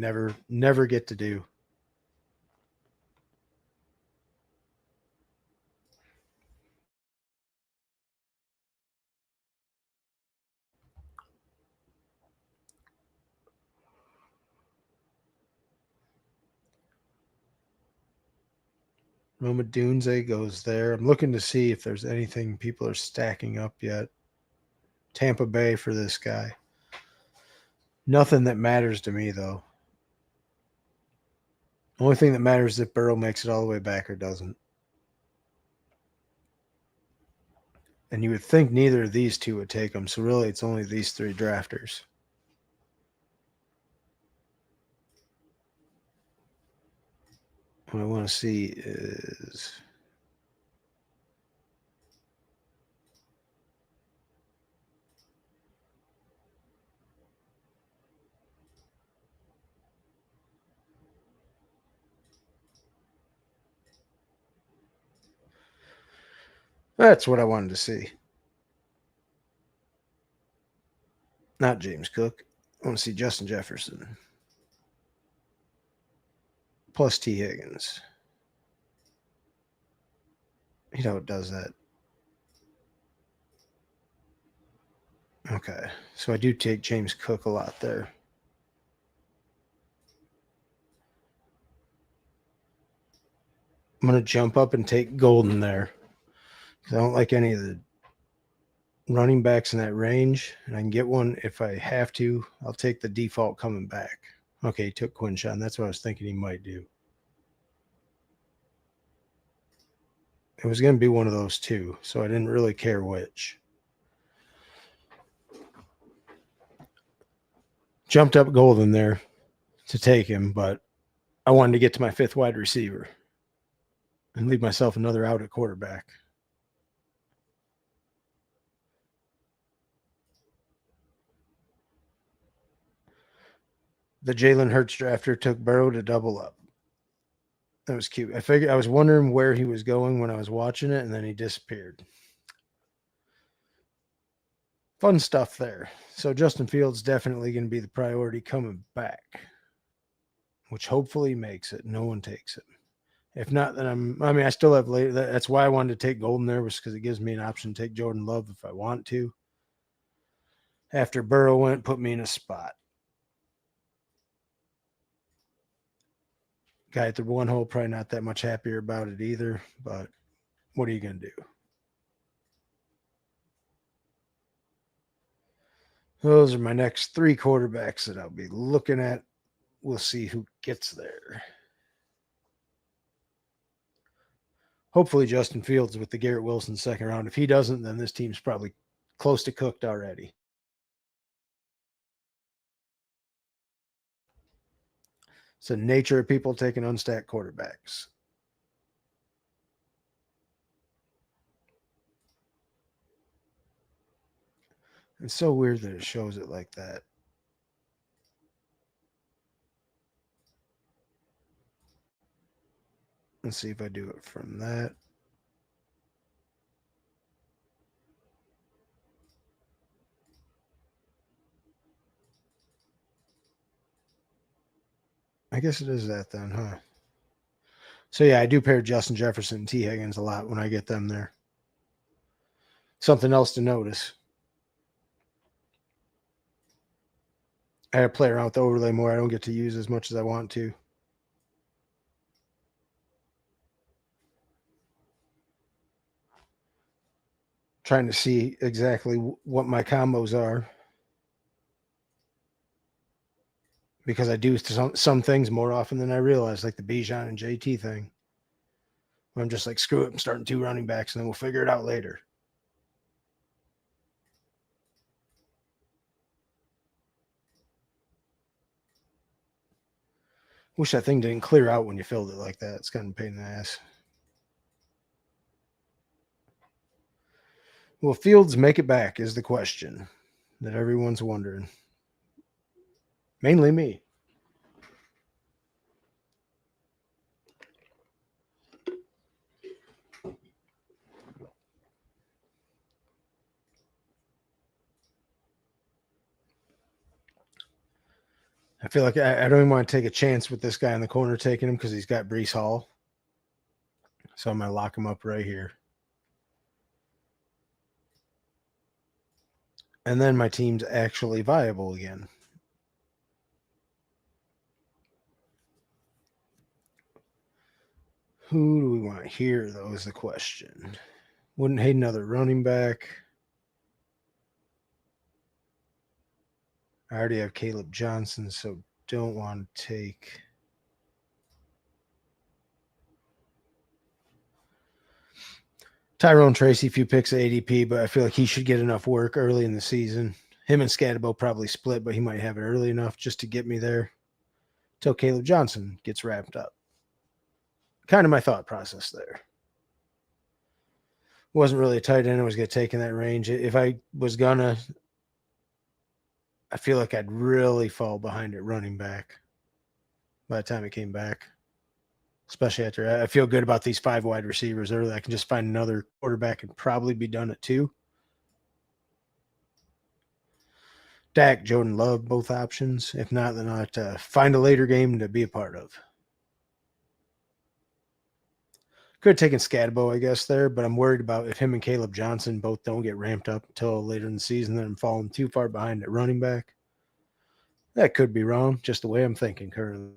never get to do. Roma Dunze goes there. I'm looking to see if there's anything people are stacking up yet. Tampa Bay for this guy. Nothing that matters to me, though. The only thing that matters is if Burrow makes it all the way back or doesn't. And you would think neither of these two would take him. So really, it's only these three drafters. What I want to see is that's what I wanted to see. Not James Cook. I want to see Justin Jefferson. Plus T. Higgins. You know it does that. Okay. So I do take James Cook a lot there. I'm going to jump up and take Golden there. Because I don't like any of the running backs in that range. And I can get one if I have to. I'll take the default coming back. Okay, he took Quinshawn. That's what I was thinking he might do. It was going to be one of those two, so I didn't really care which. Jumped up Golden there to take him, but I wanted to get to my 5th wide receiver and leave myself another out at quarterback. The Jalen Hurts drafter took Burrow to double up. That was cute. I was wondering where he was going when I was watching it, and then he disappeared. Fun stuff there. So Justin Fields definitely going to be the priority coming back, which hopefully makes it. No one takes it. If not, then I still have later. That's why I wanted to take Golden there, was because it gives me an option to take Jordan Love if I want to. After Burrow went, put me in a spot. Guy at the one hole, probably not that much happier about it either, but what are you going to do? Those are my next 3 quarterbacks that I'll be looking at. We'll see who gets there. Hopefully Justin Fields with the Garrett Wilson second round. If he doesn't, then this team's probably close to cooked already. It's the nature of people taking unstacked quarterbacks. It's so weird that it shows it like that. Let's see if I do it from that. I guess it is that then, huh? So yeah, I do pair Justin Jefferson and T. Higgins a lot when I get them there. Something else to notice. I gotta play around with the overlay more. I don't get to use as much as I want to. Trying to see exactly what my combos are. Because I do some things more often than I realize, like the Bijan and JT thing. I'm just like, screw it, I'm starting 2 running backs, and then we'll figure it out later. Wish that thing didn't clear out when you filled it like that. It's kind of a pain in the ass. Will Fields make it back is the question that everyone's wondering. Mainly me. I feel like I don't even want to take a chance with this guy in the corner taking him because he's got Breece Hall. So I'm going to lock him up right here. And then my team's actually viable again. Who do we want here, though, is the question. Wouldn't hate another running back. I already have Caleb Johnson, so don't want to take. Tyrone Tracy, few picks at ADP, but I feel like he should get enough work early in the season. Him and Scatabo probably split, but he might have it early enough just to get me there till Caleb Johnson gets wrapped up. Kind of my thought process there. Wasn't really a tight end I was going to take in that range. If I was going to, I feel like I'd really fall behind at running back by the time it came back. Especially after I feel good about these 5 wide receivers early. I can just find another quarterback and probably be done at 2. Dak, Jordan Love, both options. If not, then I'll have to find a later game to be a part of. Could have taken Scatabo, I guess, there, but I'm worried about if him and Caleb Johnson both don't get ramped up until later in the season, then I'm falling too far behind at running back. That could be wrong, just the way I'm thinking currently.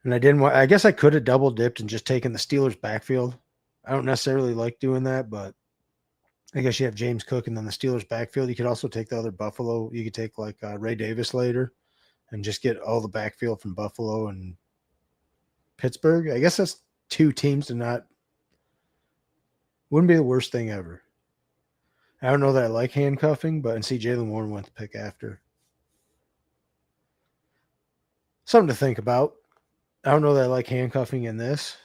And I didn't want, I guess I could have double dipped and just taken the Steelers backfield. I don't necessarily like doing that, but I guess you have James Cook and then the Steelers backfield. You could also take the other Buffalo. You could take like Ray Davis later and just get all the backfield from Buffalo and Pittsburgh. I guess that's 2 teams to not, wouldn't be the worst thing ever. I don't know that I like handcuffing, but and see Jalen Warren went the pick after. Something to think about. I don't know that I like handcuffing in this.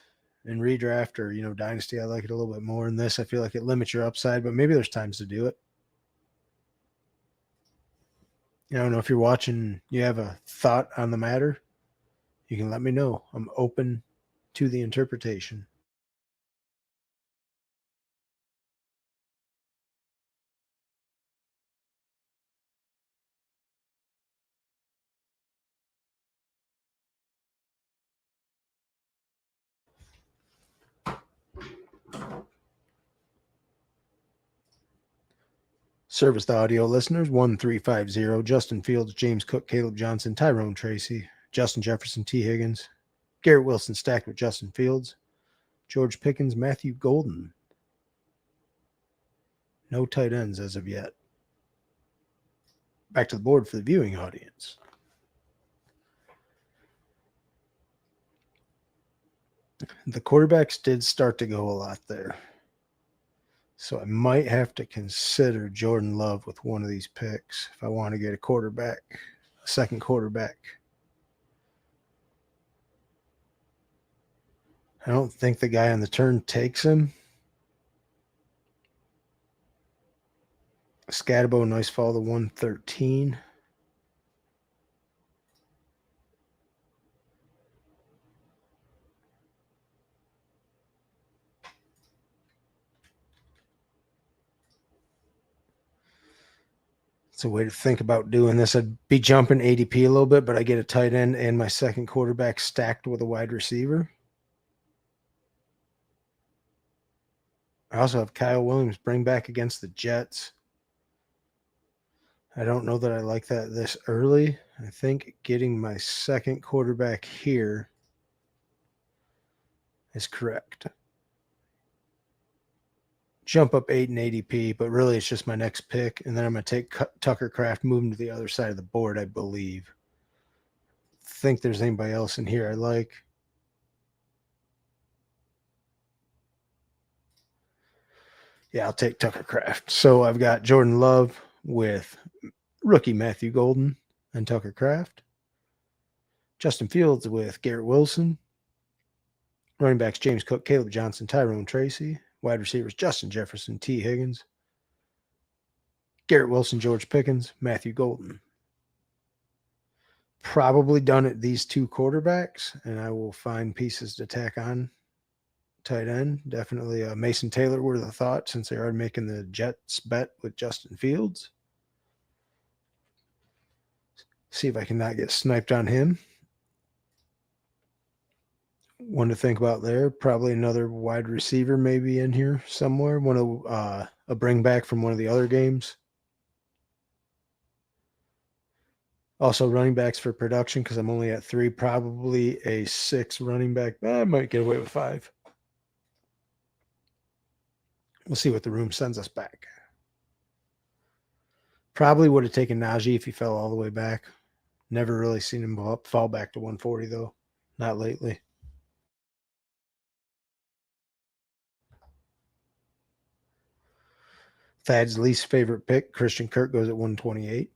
In redraft or, dynasty, I like it a little bit more. In this, I feel like it limits your upside, but maybe there's times to do it. I don't know if you're watching, you have a thought on the matter, you can let me know. I'm open to the interpretation. Service to audio listeners 1350, Justin Fields, James Cook, Caleb Johnson, Tyrone Tracy, Justin Jefferson, T. Higgins, Garrett Wilson stacked with Justin Fields, George Pickens, Matthew Golden. No tight ends as of yet. Back to the board for the viewing audience. The quarterbacks did start to go a lot there. So I might have to consider Jordan Love with one of these picks if I want to get a quarterback, a second quarterback. I don't think the guy on the turn takes him. Scatabo, nice fall to 113. It's a way to think about doing this. I'd be jumping ADP a little bit, but I get a tight end and my second quarterback stacked with a wide receiver. I also have Kyle Williams bring back against the Jets. I don't know that I like that this early. I think getting my second quarterback here is correct. Jump up 8 and ADP, but really it's just my next pick. And then I'm going to take Tucker Kraft, move him to the other side of the board, I believe. Think there's anybody else in here I like. Yeah, I'll take Tucker Kraft. So I've got Jordan Love with rookie Matthew Golden and Tucker Kraft. Justin Fields with Garrett Wilson. Running backs James Cook, Caleb Johnson, Tyrone Tracy. Wide receivers Justin Jefferson, T. Higgins. Garrett Wilson, George Pickens, Matthew Golden. Probably done at these two quarterbacks, and I will find pieces to tack on. Tight end, definitely Mason Taylor worth a thought since they are making the Jets bet with Justin Fields. See if I can not get sniped on him. One to think about there. Probably another wide receiver maybe in here somewhere. One of a bring back from one of the other games. Also running backs for production because I'm only at 3. Probably a 6 running back. I might get away with 5. We'll see what the room sends us back. Probably would have taken Najee if he fell all the way back. Never really seen him fall back to 140 though. Not lately. Thad's least favorite pick, Christian Kirk, goes at 128.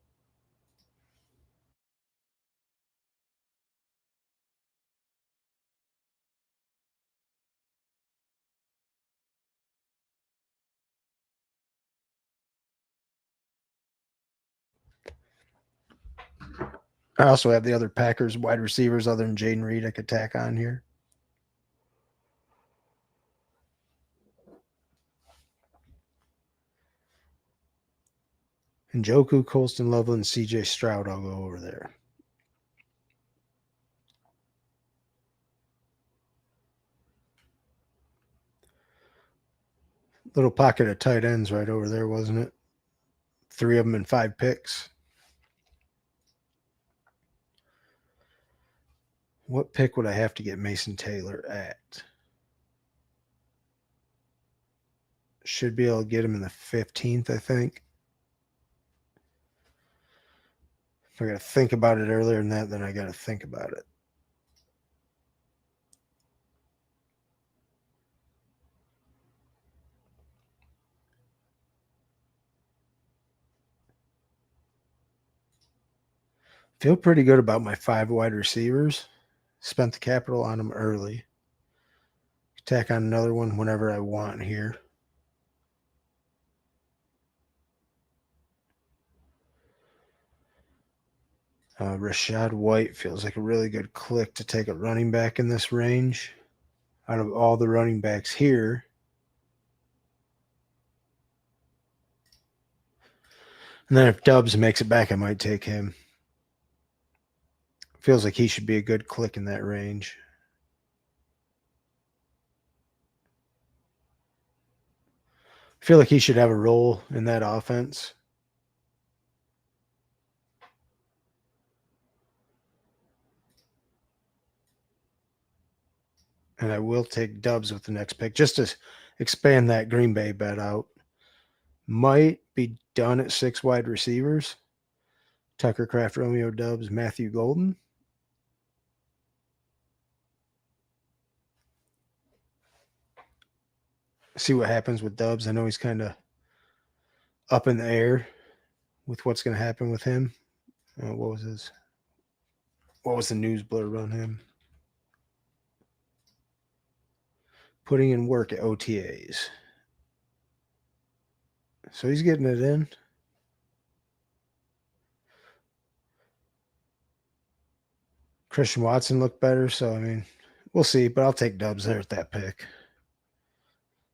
I also have the other Packers wide receivers other than Jaden Reed I could tack on here. Njoku, Colston Loveland, CJ Stroud, I'll go over there. Little pocket of tight ends right over there, wasn't it? 3 of them in 5 picks. What pick would I have to get Mason Taylor at? Should be able to get him in the 15th, I think. If I got to think about it earlier than that, then I got to think about it. Feel pretty good about my 5 wide receivers. Spent the capital on them early. Tack on another one whenever I want here. Rashad White feels like a really good click to take a running back in this range. Out of all the running backs here, and then if Dubs makes it back, I might take him. Feels like he should be a good click in that range. I feel like he should have a role in that offense. And I will take Dubs with the next pick just to expand that Green Bay bet out. Might be done at 6 wide receivers. Tucker Kraft, Romeo Dubs, Matthew Golden. See what happens with Dubs. I know he's kind of up in the air with what's going to happen with him. What was the news blurb on him? Putting in work at OTAs. So he's getting it in. Christian Watson looked better, so I mean, we'll see, but I'll take Dubs there at that pick.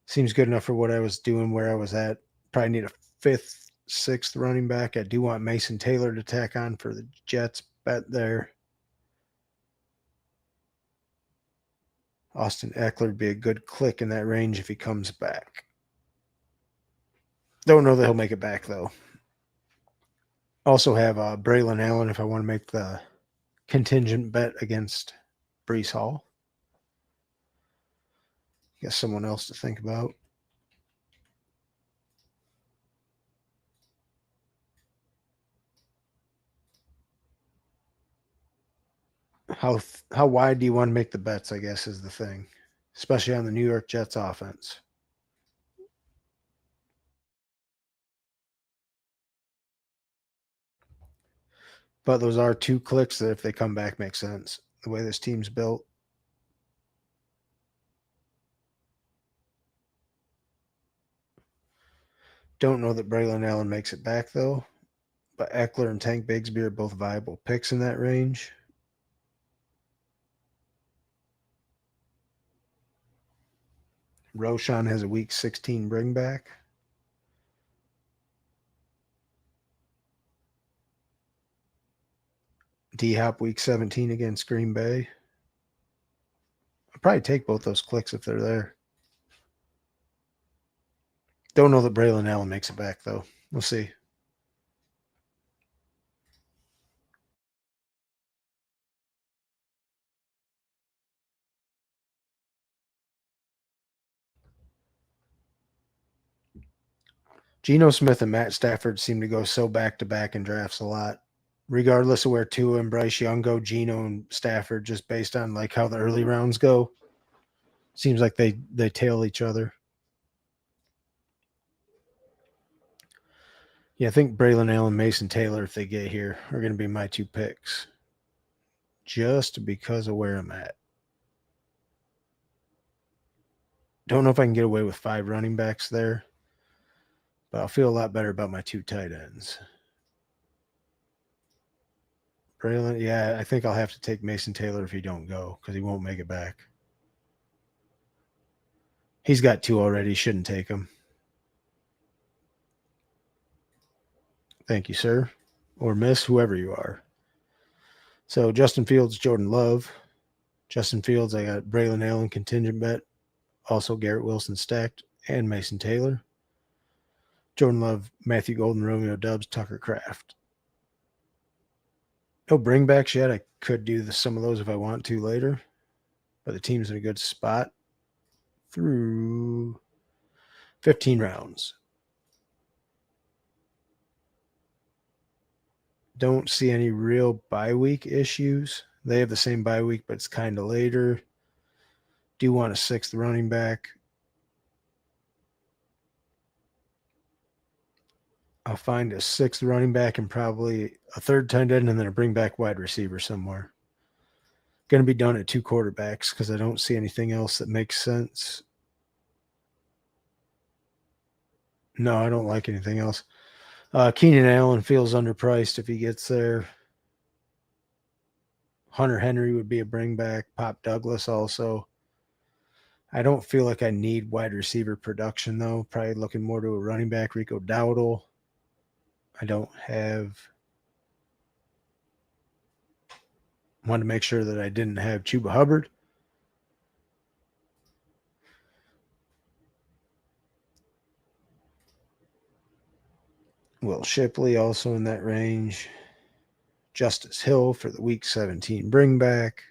Seems good enough for what I was doing where I was at. Probably need a 5th, 6th running back. I do want Mason Taylor to tack on for the Jets bet there. Austin Eckler would be a good click in that range if he comes back. Don't know that he'll make it back, though. Also have Braylon Allen if I want to make the contingent bet against Brees Hall. Guess someone else to think about. How wide do you want to make the bets, I guess, is the thing, especially on the New York Jets offense. But those are 2 clicks that if they come back make sense. The way this team's built. Don't know that Braylon Allen makes it back though. But Eckler and Tank Bigsby are both viable picks in that range. Roshan has a week 16 bring back. D-Hop week 17 against Green Bay. I'll probably take both those clicks if they're there. Don't know that Braylon Allen makes it back, though. We'll see. Geno Smith and Matt Stafford seem to go so back-to-back in drafts a lot. Regardless of where Tua and Bryce Young go, Geno and Stafford, just based on like how the early rounds go, seems like they tail each other. Yeah, I think Braylon Allen, Mason Taylor, if they get here, are going to be my 2 picks. Just because of where I'm at. Don't know if I can get away with 5 running backs there, but I'll feel a lot better about my 2 tight ends. Braylon, yeah, I think I'll have to take Mason Taylor if he don't go because he won't make it back. He's got 2 already. Shouldn't take them. Thank you, sir. Or miss, whoever you are. So Justin Fields, Jordan Love. Justin Fields, I got Braylon Allen contingent bet. Also Garrett Wilson stacked and Mason Taylor. Jordan Love, Matthew Golden, Romeo Dubs, Tucker Kraft. No bringbacks yet. I could do some of those if I want to later. But the team's in a good spot through 15 rounds. Don't see any real bye week issues. They have the same bye week, but it's kind of later. Do want a 6th running back. I'll find a 6th running back and probably a 3rd tight end and then a bring back wide receiver somewhere. Going to be done at 2 quarterbacks because I don't see anything else that makes sense. No, I don't like anything else. Keenan Allen feels underpriced if he gets there. Hunter Henry would be a bring back. Pop Douglas also. I don't feel like I need wide receiver production, though. Probably looking more to a running back, Rico Dowdle. I don't have. Wanted to make sure that I didn't have Chuba Hubbard. Will Shipley also in that range. Justice Hill for the week 17 bring back.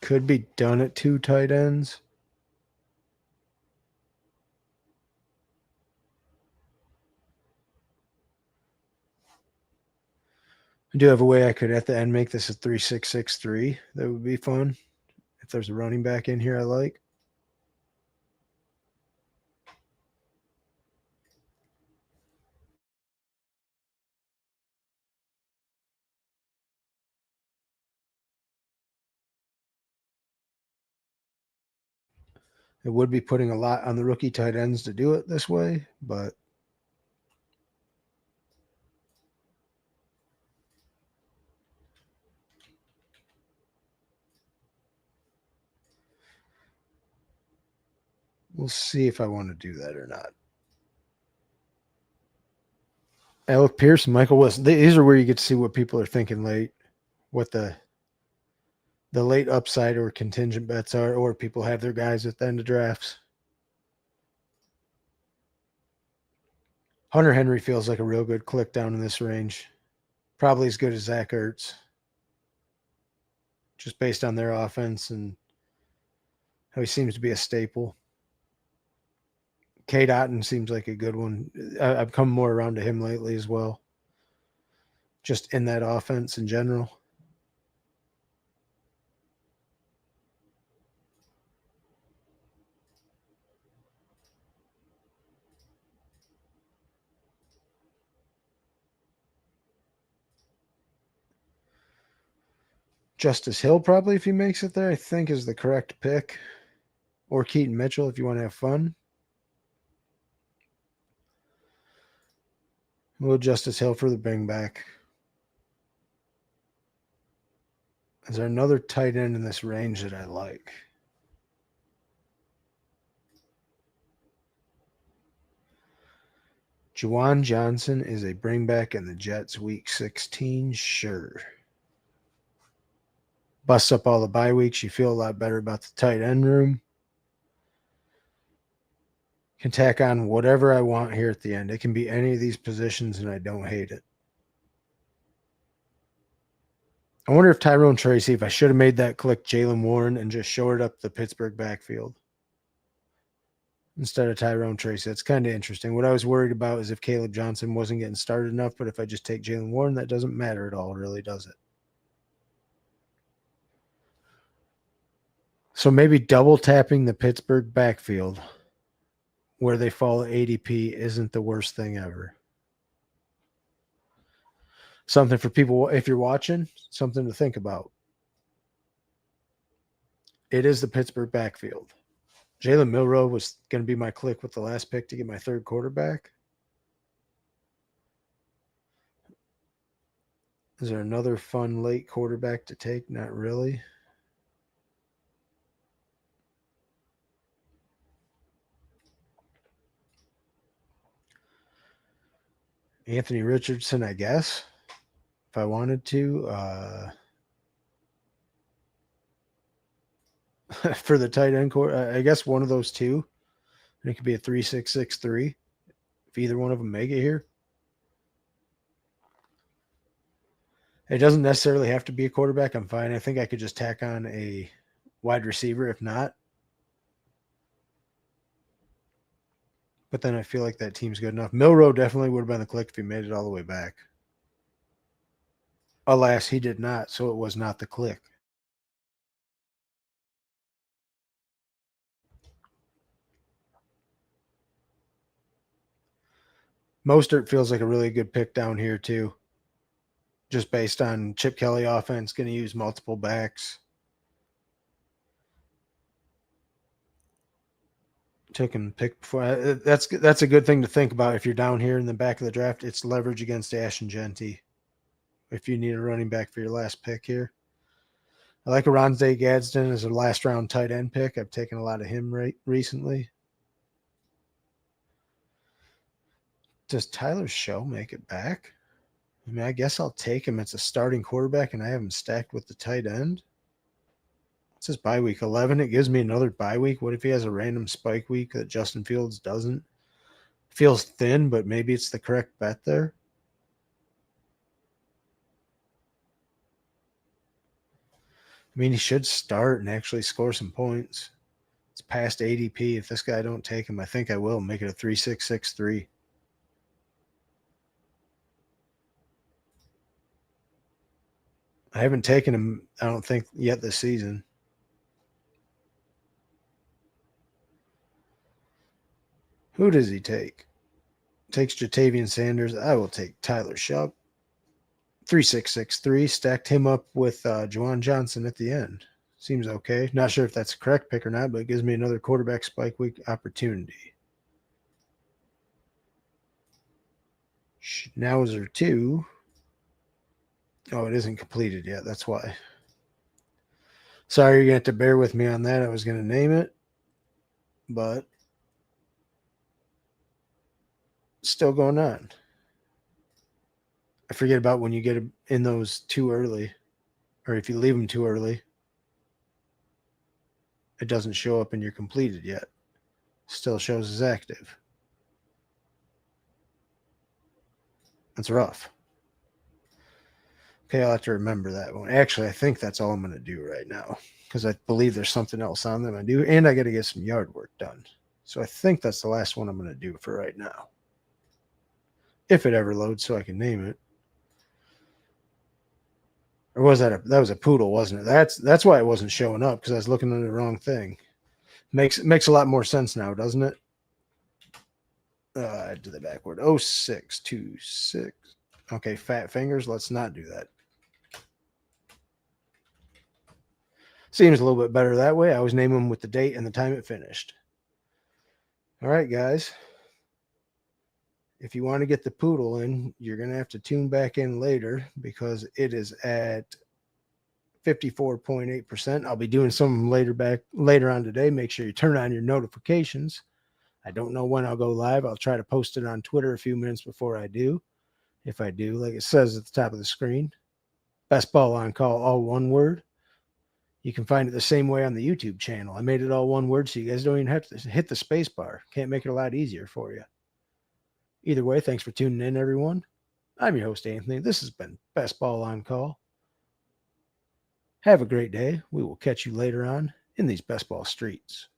Could be done at 2 tight ends. I do have a way I could at the end make this a 3-6-6-3. That would be fun. If there's a running back in here I like. It would be putting a lot on the rookie tight ends to do it this way, but we'll see if I want to do that or not. Alec Pierce, Michael Wilson. These are where you get to see what people are thinking late, what the late upside or contingent bets are, or people have their guys at the end of drafts. Hunter Henry feels like a real good click down in this range. Probably as good as Zach Ertz. Just based on their offense and how he seems to be a staple. Kate Otten seems like a good one. I've come more around to him lately as well. Just in that offense in general. Justice Hill probably if he makes it there, I think is the correct pick. Or Keaton Mitchell if you want to have fun. Will Justice Hill for the bring back. Is there another tight end in this range that I like? Juwan Johnson is a bring back in the Jets week 16. Sure. Busts up all the bye weeks. You feel a lot better about the tight end room. Can tack on whatever I want here at the end. It can be any of these positions, and I don't hate it. I wonder if Tyrone Tracy, if I should have made that click Jalen Warren and just shored up the Pittsburgh backfield instead of Tyrone Tracy. That's kind of interesting. What I was worried about is if Caleb Johnson wasn't getting started enough, but if I just take Jalen Warren, that doesn't matter at all, really, does it? So maybe double tapping the Pittsburgh backfield where they fall at ADP isn't the worst thing ever. Something for people, if you're watching, something to think about. It is the Pittsburgh backfield. Jalen Milroe was going to be my click with the last pick to get my third quarterback. Is there another fun late quarterback to take? Not really. Anthony Richardson, I guess, if I wanted to. For the tight end core, I guess one of those two. And it could be a 3-6-6-3 if either one of them make it here. It doesn't necessarily have to be a quarterback. I'm fine. I think I could just tack on a wide receiver if not. But then I feel like that team's good enough. Milroe definitely would have been the click if he made it all the way back. Alas, he did not, so it was not the click. Mostert feels like a really good pick down here, too. Just based on Chip Kelly offense, going to use multiple backs. Took and picked before. That's a good thing to think about if you're down here in the back of the draft. It's leverage against Ash and Genty. If you need a running back for your last pick here. I like Aronde Gadsden as a last round tight end pick. I've taken a lot of him recently. Does Tyler Show make it back? I mean, I guess I'll take him. It's a starting quarterback, and I have him stacked with the tight end. It says bye week 11. It gives me another bye week. What if he has a random spike week that Justin Fields doesn't? Feels thin, but maybe it's the correct bet there. I mean, he should start and actually score some points. It's past ADP. If this guy don't take him, I think I will make it a 3-6-6-3. I haven't taken him, I don't think, yet this season. Who does he take? Takes Jatavian Sanders. I will take Tyler Shupp. 3-6-6-3. Stacked him up with Juwan Johnson at the end. Seems okay. Not sure if that's a correct pick or not, but it gives me another quarterback spike week opportunity. Schnauzer 2. Oh, it isn't completed yet. That's why. Sorry, you're going to have to bear with me on that. I was going to name it, but still going on. I forget about when you get in those too early, or if you leave them too early, it doesn't show up and you're completed yet. Still shows as active. That's rough. Okay, I'll have to remember that one. Actually, I think that's all I'm going to do right now because I believe there's something else on them I do, and I got to get some yard work done. So I think that's the last one I'm going to do for right now. If it ever loads so I can name it. Or was that was a poodle, wasn't it? That's why it wasn't showing up because I was looking at the wrong thing. Makes a lot more sense now, doesn't it? I did the backward. 0626. Okay, fat fingers. Let's not do that. Seems a little bit better that way. I always name them with the date and the time it finished. All right, guys. If you want to get the poodle in, you're going to have to tune back in later because it is at 54.8%. I'll be doing some later on today. Make sure you turn on your notifications. I don't know when I'll go live. I'll try to post it on Twitter a few minutes before I do. If I do, like it says at the top of the screen, Best Ball on Call, all one word. You can find it the same way on the YouTube channel. I made it all one word so you guys don't even have to hit the space bar. Can't make it a lot easier for you. Either way, thanks for tuning in, everyone. I'm your host, Anthony. This has been Best Ball on Call. Have a great day. We will catch you later on in these best ball streets.